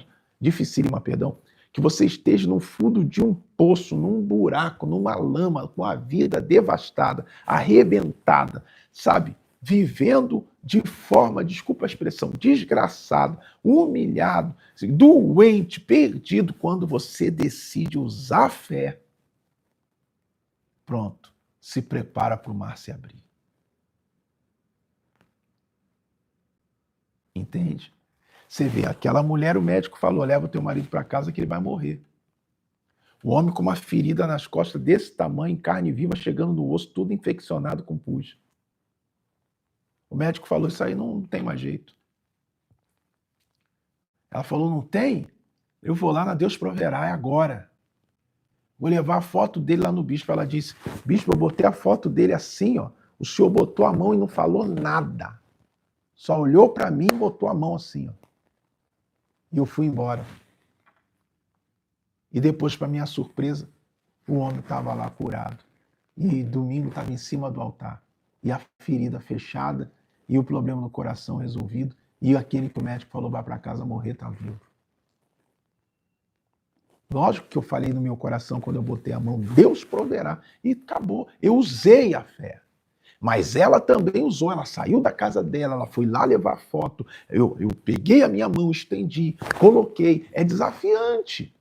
que você esteja no fundo de um poço, num buraco, numa lama, com a vida devastada, arrebentada, sabe? Vivendo de forma, desculpa a expressão, desgraçado, humilhado, assim, doente, perdido, quando você decide usar a fé, pronto, se prepara para o mar se abrir. Entende? Você vê, aquela mulher, o médico falou, leva o teu marido para casa que ele vai morrer. O homem com uma ferida nas costas desse tamanho, carne viva, chegando no osso, tudo infeccionado com pus. O médico falou, isso aí não tem mais jeito. Ela falou, não tem? Eu vou lá na Deus Proverá, é agora. Vou levar a foto dele lá no bispo. Ela disse, bispo, eu botei a foto dele assim, ó. O senhor botou a mão e não falou nada. Só olhou para mim e botou a mão assim, ó. E eu fui embora. E depois, para minha surpresa, o homem estava lá curado. E domingo estava em cima do altar. E a ferida fechada, e o problema no coração resolvido. E aquele que o médico falou, vai para casa morrer, está vivo. Lógico que eu falei no meu coração quando eu botei a mão, Deus proverá. E acabou. Eu usei a fé. Mas ela também usou, ela saiu da casa dela, ela foi lá levar foto. Eu peguei a minha mão, estendi, coloquei. É desafiante.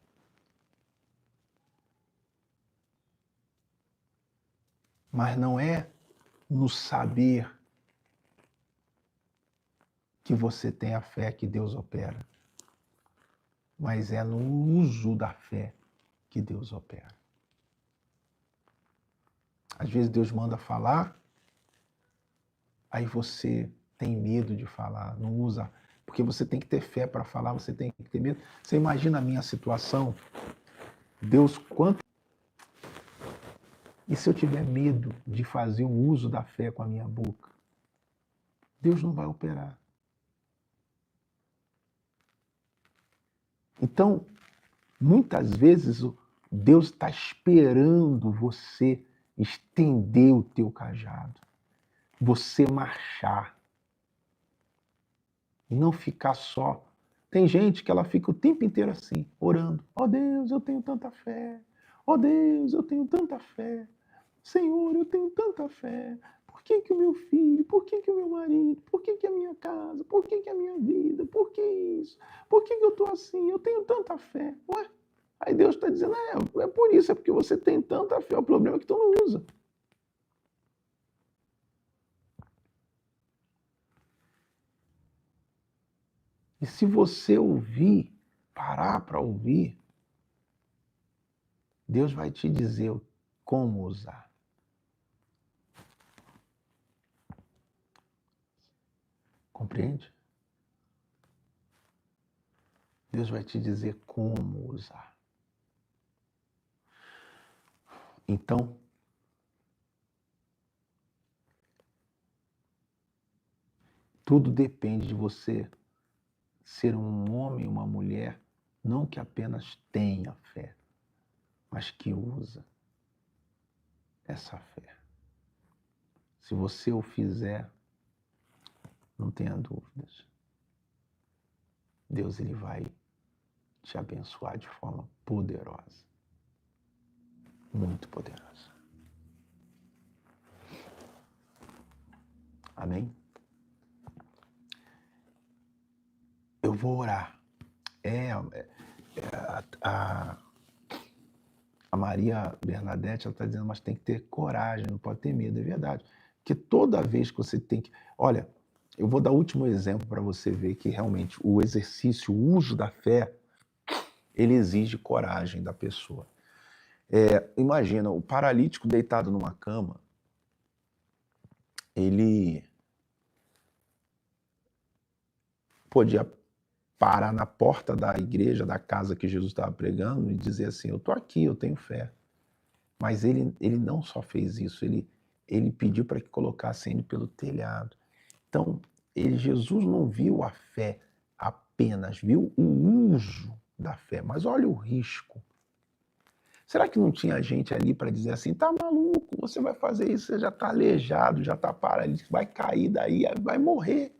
Mas não é no saber que você tem a fé que Deus opera. Mas é no uso da fé que Deus opera. Às vezes Deus manda falar, aí você tem medo de falar, não usa, porque você tem que ter fé para falar, você tem que ter medo. Você imagina a minha situação? Deus, quanto... E se eu tiver medo de fazer o uso da fé com a minha boca? Deus não vai operar. Então, muitas vezes Deus está esperando você estender o teu cajado, você marchar e não ficar só. Tem gente que ela fica o tempo inteiro assim, orando. Ó Deus, eu tenho tanta fé. Ó Deus, eu tenho tanta fé. Senhor, eu tenho tanta fé. Por que que o meu filho? Por que que o meu marido? Por que que a minha casa? Por que que a minha vida? Por que isso? Por que que eu estou assim? Eu tenho tanta fé. Ué? Aí Deus está dizendo, é por isso, é porque você tem tanta fé. O problema é que tu não usa. E se você ouvir, parar para ouvir, Deus vai te dizer como usar. Compreende? Deus vai te dizer como usar. Então, tudo depende de você ser um homem, uma mulher, não que apenas tenha fé, mas que usa essa fé. Se você o fizer, não tenha dúvidas. Deus ele vai te abençoar de forma poderosa. Muito poderosa. vou orar. A Maria Bernadette, ela está dizendo, mas tem que ter coragem, não pode ter medo, é verdade. Porque toda vez que você tem que... Olha, eu vou dar o último exemplo para você ver que realmente o exercício, o uso da fé, ele exige coragem da pessoa. Imagina, o paralítico deitado numa cama, ele podia parar na porta da igreja, da casa que Jesus estava pregando e dizer assim, eu estou aqui, eu tenho fé. Mas ele não só fez isso, ele pediu para que colocassem ele pelo telhado. Então, Jesus não viu a fé apenas, viu o uso da fé. Mas olha o risco. Será que não tinha gente ali para dizer assim, tá maluco, você vai fazer isso, você já está aleijado, já está paralítico, vai cair daí, vai morrer.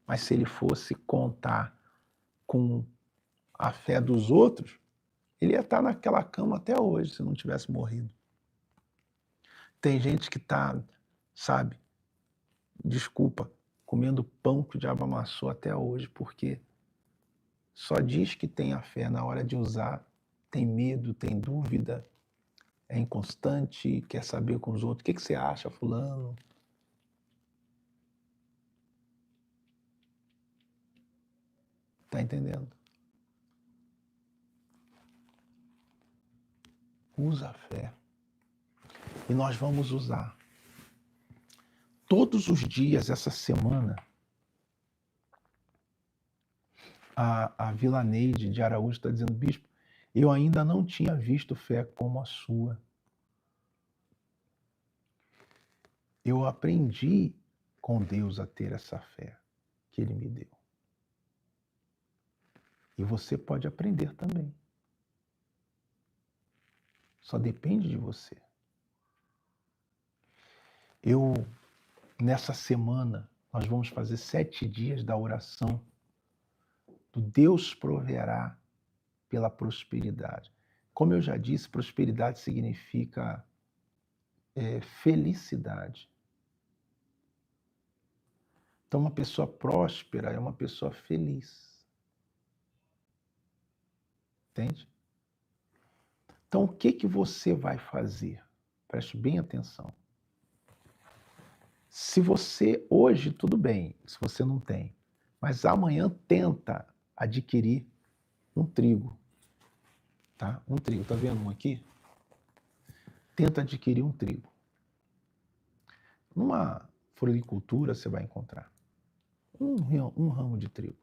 Mas se ele fosse contar com a fé dos outros, ele ia estar naquela cama até hoje, se não tivesse morrido. Tem gente que está, sabe, desculpa, comendo pão que o diabo amassou até hoje, porque só diz que tem a fé na hora de usar, tem medo, tem dúvida, é inconstante, quer saber com os outros, o que você acha, fulano? Tá entendendo? Usa a fé. E nós vamos usar. Todos os dias, essa semana, a Vilaneide de Araújo está dizendo, bispo, eu ainda não tinha visto fé como a sua. Eu aprendi com Deus a ter essa fé que Ele me deu. E você pode aprender também. Só depende de você. Nessa semana, nós vamos fazer 7 dias da oração do Deus proverá pela prosperidade. Como eu já disse, prosperidade significa felicidade. Então, uma pessoa próspera é uma pessoa feliz. Entende? Então, o que você vai fazer? Preste bem atenção. Se você, hoje, tudo bem, se você não tem, mas amanhã tenta adquirir um trigo. Tá? Um trigo, tá vendo um aqui? Tenta adquirir um trigo. Numa floricultura você vai encontrar um ramo de trigo.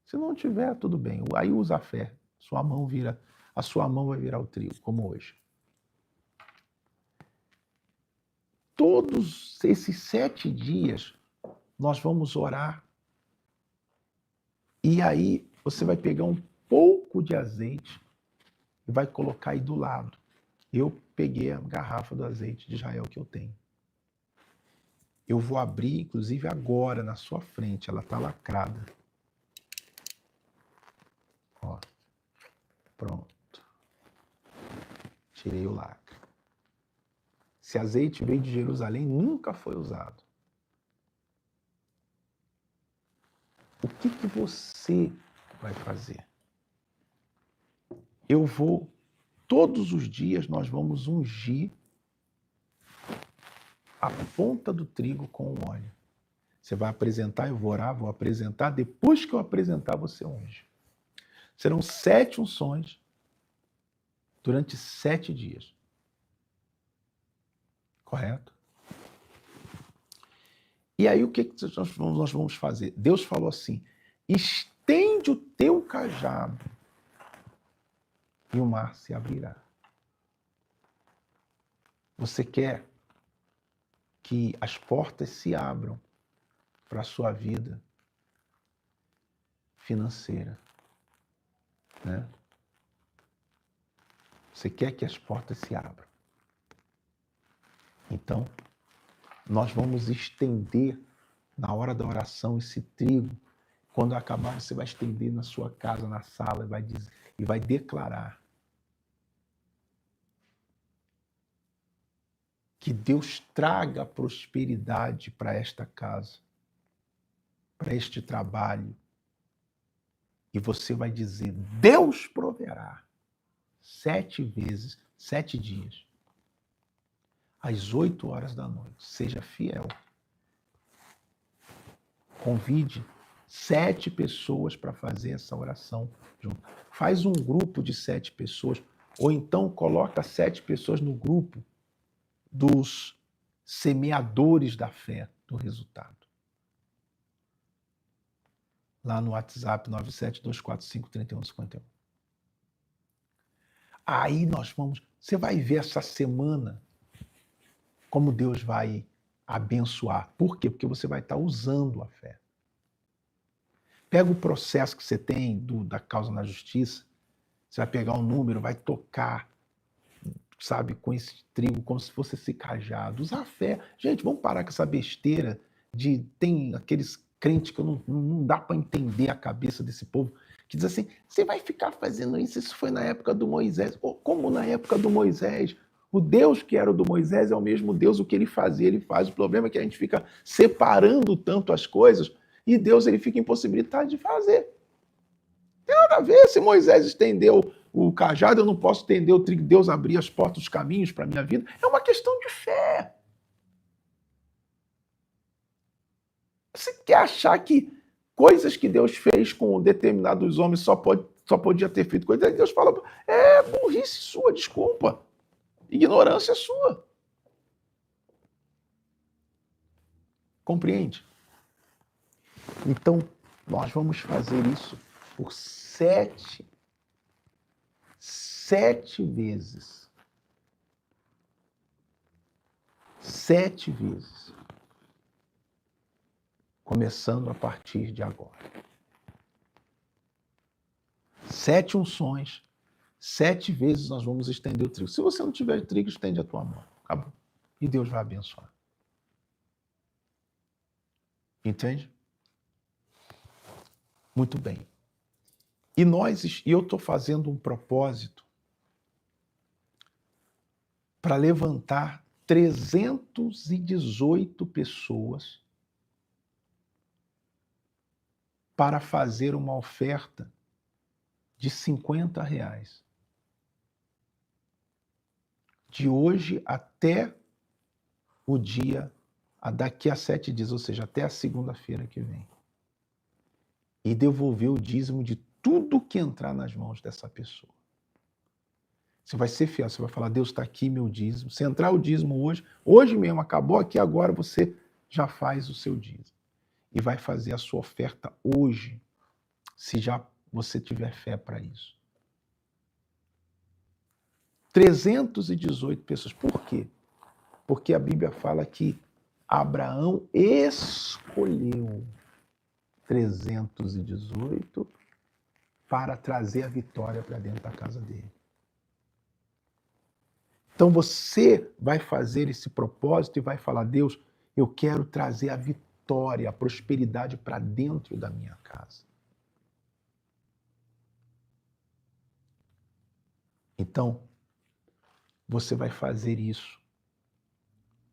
Se não tiver, tudo bem. Aí usa a fé. A sua mão vai virar o trigo, como hoje. Todos esses 7 dias nós vamos orar. E aí você vai pegar um pouco de azeite e vai colocar aí do lado. Eu peguei a garrafa do azeite de Israel que eu tenho. Eu vou abrir, inclusive agora, na sua frente. Ela está lacrada. Ó. Pronto. Tirei o lacre. Esse azeite veio de Jerusalém, nunca foi usado. O que você vai fazer? Todos os dias nós vamos ungir a ponta do trigo com o óleo. Você vai apresentar, eu vou orar, vou apresentar, depois que eu apresentar, você unge. Serão 7 unções durante 7 dias. Correto? E aí o que nós vamos fazer? Deus falou assim, estende o teu cajado e o mar se abrirá. Você quer que as portas se abram para a sua vida financeira, né? Você quer que as portas se abram. Então, nós vamos estender na hora da oração esse trigo. Quando acabar, você vai estender na sua casa, na sala, e vai declarar que Deus traga prosperidade para esta casa. para este trabalho e você vai dizer: Deus proverá 7 vezes, 7 dias, às 8 horas da noite. Seja fiel. Convide 7 pessoas para fazer essa oração junto. Faz um grupo de 7 pessoas, ou então coloca 7 pessoas no grupo dos semeadores da fé do resultado. Lá no WhatsApp 972453151. Aí nós vamos, você vai ver essa semana como Deus vai abençoar. Por quê? Porque você vai estar usando a fé. Pega o processo que você tem da causa na justiça, você vai pegar um número, vai tocar, sabe, com esse trigo, como se fosse esse cajado. Usar a fé. Gente, vamos parar com essa besteira de... Tem aqueles crentes que não dá para entender a cabeça desse povo, que diz assim, você vai ficar fazendo isso, isso foi na época do Moisés. Como na época do Moisés? O Deus que era o do Moisés é o mesmo Deus, o que ele fazia, ele faz. O problema é que a gente fica separando tanto as coisas e Deus ele fica impossibilitado de fazer. Não tem nada a ver. Se Moisés estendeu o cajado, eu não posso estender o trigo. Deus abrir as portas, os caminhos para a minha vida. É uma questão de fé. Você quer achar que coisas que Deus fez com determinados homens só podia ter feito coisas? Deus fala, é burrice sua, desculpa. Ignorância sua. Compreende? Então, nós vamos fazer isso por 7 vezes. 7 vezes. Começando a partir de agora. 7 unções, 7 vezes nós vamos estender o trigo. Se você não tiver trigo, estende a tua mão. Acabou. E Deus vai abençoar. Entende? Muito bem. E eu estou fazendo um propósito para levantar 318 pessoas para fazer uma oferta de R$50. De hoje até o dia, daqui a 7 dias, ou seja, até a segunda-feira que vem. E devolver o dízimo de tudo que entrar nas mãos dessa pessoa. Você vai ser fiel, você vai falar, Deus, está aqui meu dízimo. Se entrar o dízimo hoje mesmo, acabou aqui agora, você já faz o seu dízimo. E vai fazer a sua oferta hoje, se já você tiver fé para isso. 318 pessoas. Por quê? Porque a Bíblia fala que Abraão escolheu 318 para trazer a vitória para dentro da casa dele. Então você vai fazer esse propósito e vai falar, Deus, eu quero trazer a vitória, a prosperidade para dentro da minha casa. Então, você vai fazer isso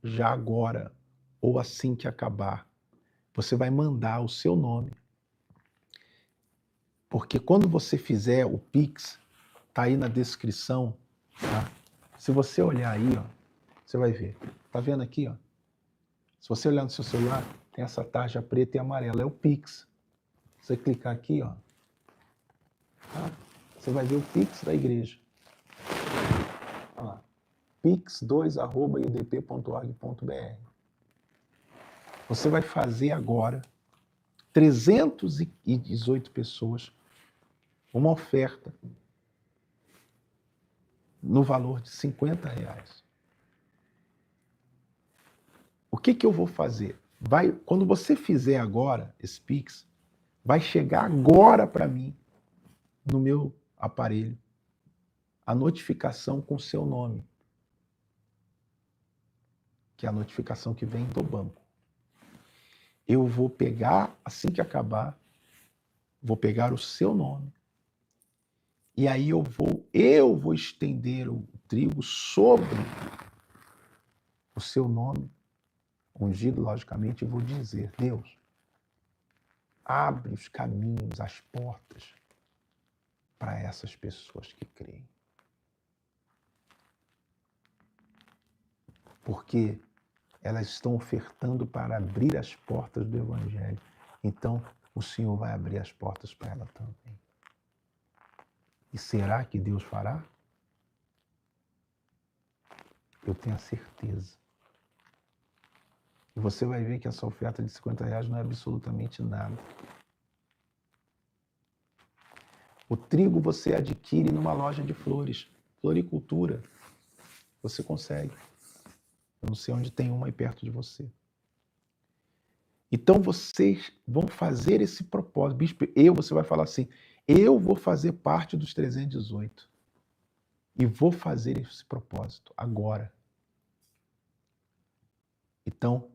já agora, ou assim que acabar. Você vai mandar o seu nome. Porque quando você fizer o Pix, tá aí na descrição, tá? Se você olhar aí, ó, você vai ver. Tá vendo aqui, ó? Se você olhar no seu celular, tem essa tarja preta e amarela, é o Pix. Você clicar aqui, ó, tá? Você vai ver o Pix da igreja. Olha lá. pix2@idp.org.br. Você vai fazer agora 318 pessoas uma oferta no valor de R$50. O que eu vou fazer? Quando você fizer agora esse Pix, vai chegar agora para mim, no meu aparelho, a notificação com o seu nome, que é a notificação que vem do banco. Eu vou pegar, assim que acabar, vou pegar o seu nome, e aí eu vou estender o trigo sobre o seu nome, ungido, logicamente, e vou dizer, Deus, abre os caminhos, as portas para essas pessoas que creem. Porque elas estão ofertando para abrir as portas do Evangelho. Então, o Senhor vai abrir as portas para ela também. E será que Deus fará? Eu tenho a certeza. E você vai ver que essa oferta de R$50 não é absolutamente nada. O trigo você adquire numa loja de flores, floricultura. Você consegue. Eu não sei onde tem uma aí perto de você. Então vocês vão fazer esse propósito. Bispo, você vai falar assim, eu vou fazer parte dos 318. E vou fazer esse propósito agora. Então,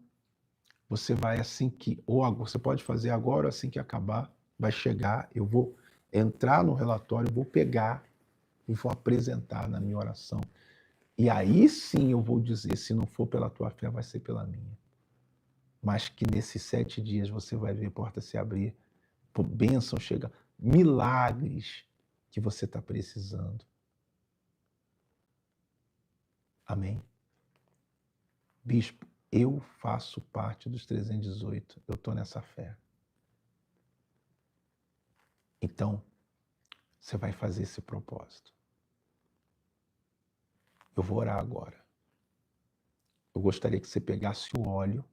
você vai assim que, ou você pode fazer agora, ou assim que acabar, vai chegar, eu vou entrar no relatório, vou pegar e vou apresentar na minha oração. E aí sim eu vou dizer, se não for pela tua fé, vai ser pela minha. Mas que nesses 7 dias você vai ver a porta se abrir, bênção chegar, milagres que você está precisando. Amém? Bispo, eu faço parte dos 318, eu estou nessa fé. Então, você vai fazer esse propósito. Eu vou orar agora. Eu gostaria que você pegasse o óleo,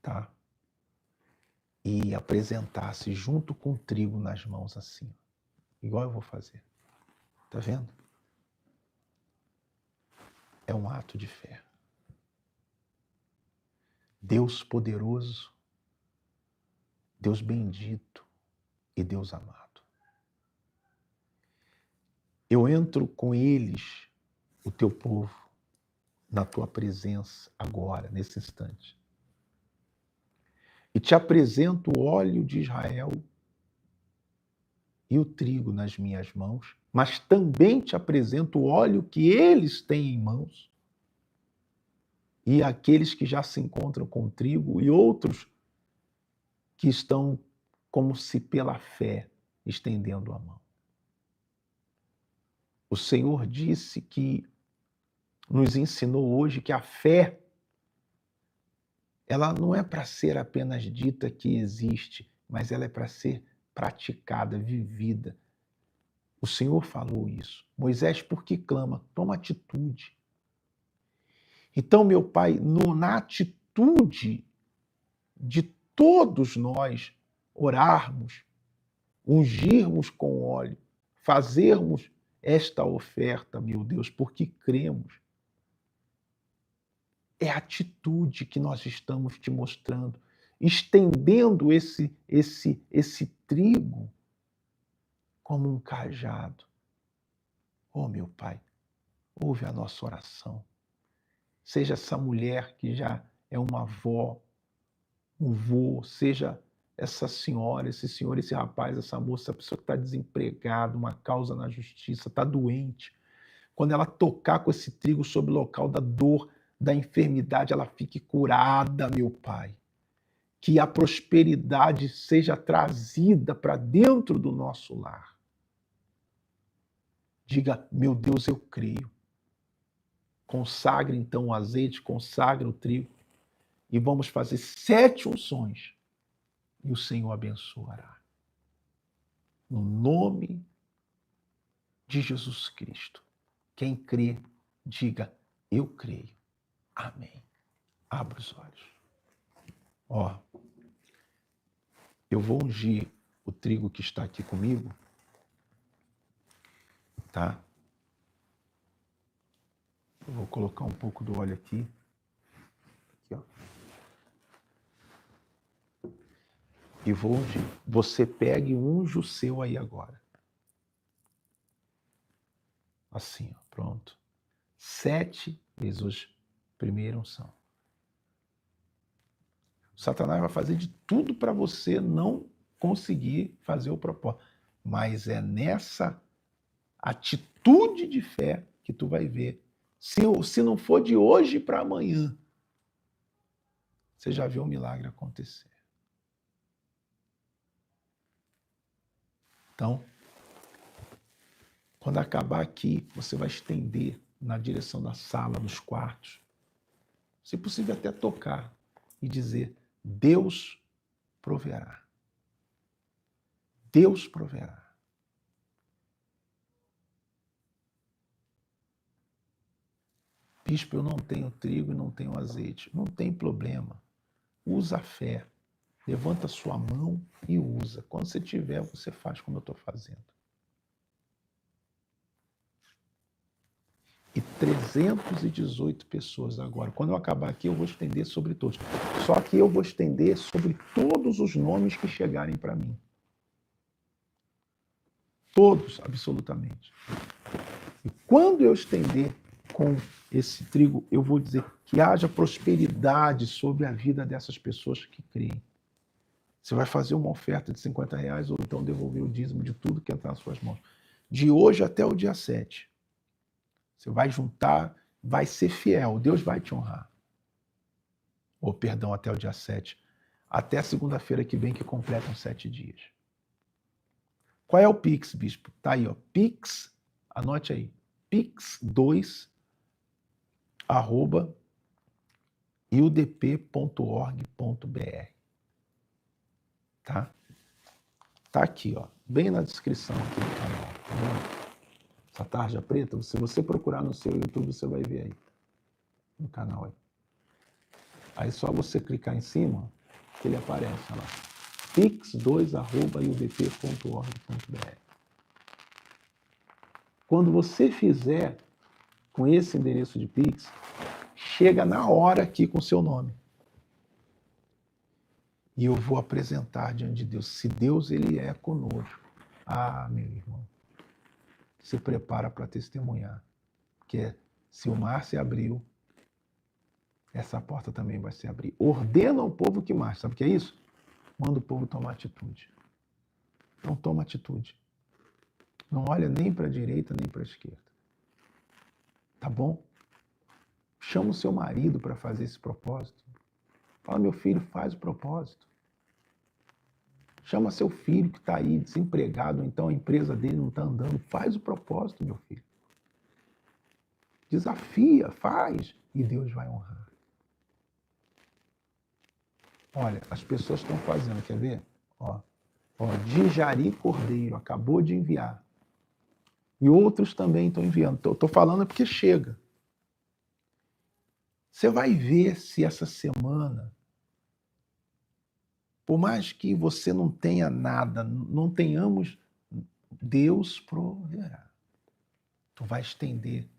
tá? E apresentasse junto com o trigo nas mãos assim. Igual eu vou fazer. Tá vendo? É um ato de fé. Deus poderoso, Deus bendito e Deus amado. Eu entro com eles, o teu povo, na tua presença agora, nesse instante. E te apresento o óleo de Israel e o trigo nas minhas mãos, mas também te apresento o óleo que eles têm em mãos e aqueles que já se encontram com o trigo e outros que estão como se pela fé estendendo a mão. O Senhor disse que nos ensinou hoje que a fé ela não é para ser apenas dita que existe, mas ela é para ser praticada, vivida. O Senhor falou isso. Moisés, por que clama? Toma atitude. Então, meu Pai, na atitude de todos nós orarmos, ungirmos com óleo, fazermos esta oferta, meu Deus, porque cremos. É a atitude que nós estamos te mostrando, estendendo esse trigo como um cajado. Oh, meu Pai, ouve a nossa oração. Seja essa mulher que já é uma avó, um vô, seja essa senhora, esse senhor, esse rapaz, essa moça, essa pessoa que está desempregada, uma causa na justiça, está doente. Quando ela tocar com esse trigo sobre o local da dor, da enfermidade, ela fique curada, meu Pai. Que a prosperidade seja trazida para dentro do nosso lar. Diga, meu Deus, eu creio. Consagre então o azeite, consagre o trigo e vamos fazer 7 unções e o Senhor abençoará. No nome de Jesus Cristo. Quem crê, diga, eu creio. Amém. Abra os olhos. Ó, eu vou ungir o trigo que está aqui comigo, tá? Eu vou colocar um pouco do óleo aqui. Aqui, ó. E vou ungir. Você pega e unge o seu aí agora. Assim, ó, pronto. 7 vezes hoje. Primeira unção. Satanás vai fazer de tudo para você não conseguir fazer o propósito. Mas é nessa atitude de fé que tu vai ver. Se não for de hoje para amanhã, você já viu o milagre acontecer. Então, quando acabar aqui, você vai estender na direção da sala, dos quartos. Se possível, até tocar e dizer: Deus proverá. Deus proverá. Bispo, eu não tenho trigo e não tenho azeite. Não tem problema. Usa a fé. Levanta sua mão e usa. Quando você tiver, você faz como eu estou fazendo. E 318 pessoas agora. Quando eu acabar aqui, eu vou estender sobre todos. Só que eu vou estender sobre todos os nomes que chegarem para mim. Todos, absolutamente. E quando eu estender com esse trigo, eu vou dizer que haja prosperidade sobre a vida dessas pessoas que creem. Você vai fazer uma oferta de R$50 ou então devolver o dízimo de tudo que entrar nas suas mãos. De hoje até o dia 7. Você vai juntar, vai ser fiel, Deus vai te honrar. Ou, perdão, até o dia 7. Até a segunda-feira que vem, que completam 7 dias. Qual é o Pix, bispo? Tá aí, ó. Pix, anote aí. Pix2 @iudp.org.br. Tá? Tá aqui, ó. Bem na descrição aqui do canal. Tá vendo? Essa tarja preta, se você procurar no seu YouTube, você vai ver aí. No canal aí. Aí só você clicar em cima, que ele aparece lá. pix2@iudp.org.br. Quando você fizer com esse endereço de Pix, chega na hora aqui com o seu nome. E eu vou apresentar diante de Deus. Se Deus ele é conosco. Ah, meu irmão. Se prepara para testemunhar. Porque se o mar se abriu, essa porta também vai se abrir. Ordena ao povo que marche. Sabe o que é isso? Manda o povo tomar atitude. Então toma atitude. Não olha nem para a direita nem para a esquerda. Tá bom? Chama o seu marido para fazer esse propósito. Fala, meu filho, faz o propósito. Chama seu filho que está aí desempregado, ou então a empresa dele não está andando. Faz o propósito, meu filho. Desafia, faz, e Deus vai honrar. Olha, as pessoas estão fazendo, quer ver? Ó, Dijari Cordeiro acabou de enviar. E outros também estão enviando. Estou falando porque chega. Você vai ver se essa semana, por mais que você não tenha nada, não tenhamos, Deus proverá. Tu vai estender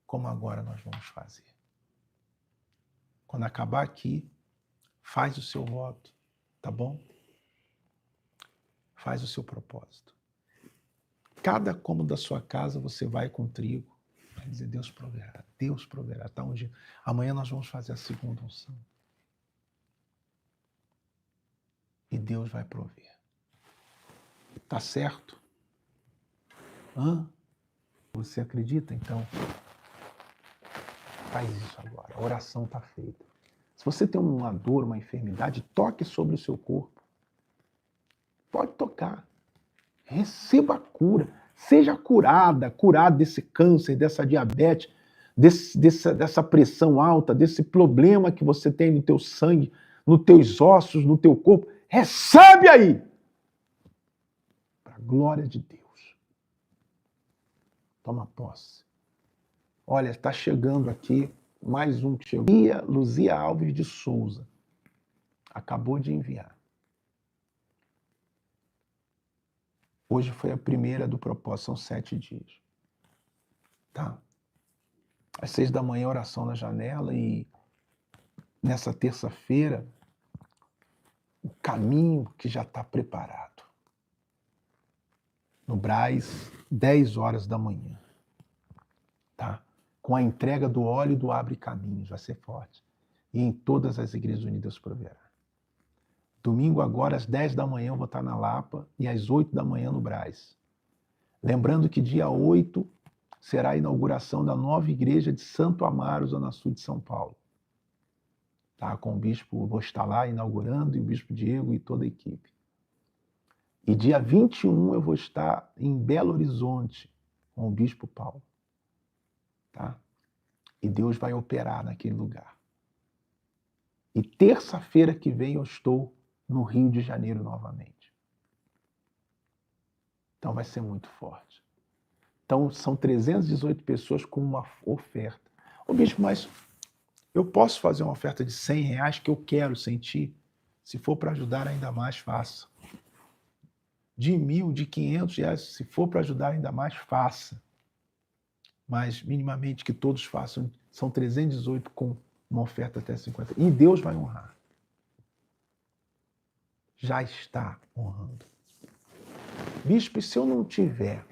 como agora nós vamos fazer. Quando acabar aqui, faz o seu voto, tá bom? Faz o seu propósito. Cada cômodo da sua casa você vai com trigo, vai dizer Deus proverá, tá onde? Amanhã nós vamos fazer a segunda unção. E Deus vai prover. Tá certo? Você acredita? Então, faz isso agora. A oração está feita. Se você tem uma dor, uma enfermidade, toque sobre o seu corpo. Pode tocar. Receba a cura. Seja curado desse câncer, dessa diabetes, dessa pressão alta, desse problema que você tem no teu sangue, nos teus ossos, no teu corpo. Recebe aí! Para a glória de Deus. Toma posse. Olha, está chegando aqui mais um que chegou. Luzia Alves de Souza. Acabou de enviar. Hoje foi a primeira do propósito, são 7 dias. Tá? Às 6 da manhã, oração na janela e nessa terça-feira, o caminho que já está preparado. No Brás, 10 horas da manhã. Tá? Com a entrega do óleo e do Abre Caminhos, vai ser forte. E em todas as igrejas unidas proverá. Domingo agora, às 10 da manhã, eu vou estar na Lapa e às 8 da manhã no Brás. Lembrando que dia 8 será a inauguração da nova igreja de Santo Amaro, Zona Sul de São Paulo. Tá? Com o bispo, vou estar lá inaugurando, e o bispo Diego e toda a equipe. E dia 21 eu vou estar em Belo Horizonte com o Bispo Paulo. Tá? E Deus vai operar naquele lugar. E terça-feira que vem eu estou no Rio de Janeiro novamente. Então vai ser muito forte. Então são 318 pessoas com uma oferta. Ô bispo, mas eu posso fazer uma oferta de R$100 que eu quero sentir? Se for para ajudar ainda mais, faça. De 1.000, de R$500, se for para ajudar ainda mais, faça. Mas minimamente que todos façam. São 318 com uma oferta até 50. E Deus vai honrar. Já está honrando. Bispo, e se eu não tiver,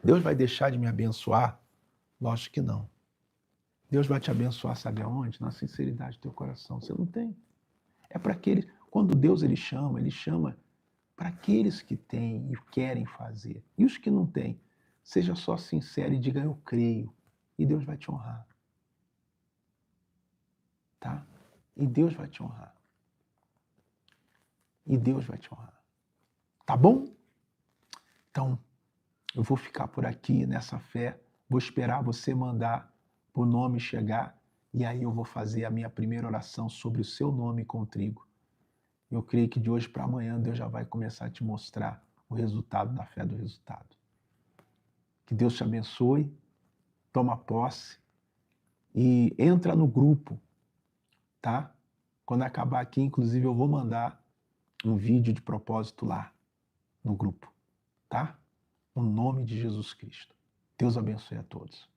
Deus vai deixar de me abençoar? Lógico que não. Deus vai te abençoar, sabe aonde? Na sinceridade do teu coração. Você não tem. É para aqueles. Quando Deus ele chama para aqueles que têm e querem fazer. E os que não têm, seja só sincero e diga eu creio. E Deus vai te honrar. Tá? E Deus vai te honrar. E Deus vai te honrar. Tá bom? Então, eu vou ficar por aqui nessa fé. Vou esperar você mandar o nome chegar. E aí eu vou fazer a minha primeira oração sobre o seu nome contigo. Eu creio que de hoje para amanhã Deus já vai começar a te mostrar o resultado da fé do resultado. Que Deus te abençoe, toma posse e entra no grupo, tá? Quando acabar aqui, inclusive, eu vou mandar um vídeo de propósito lá no grupo, tá? No nome de Jesus Cristo. Deus abençoe a todos.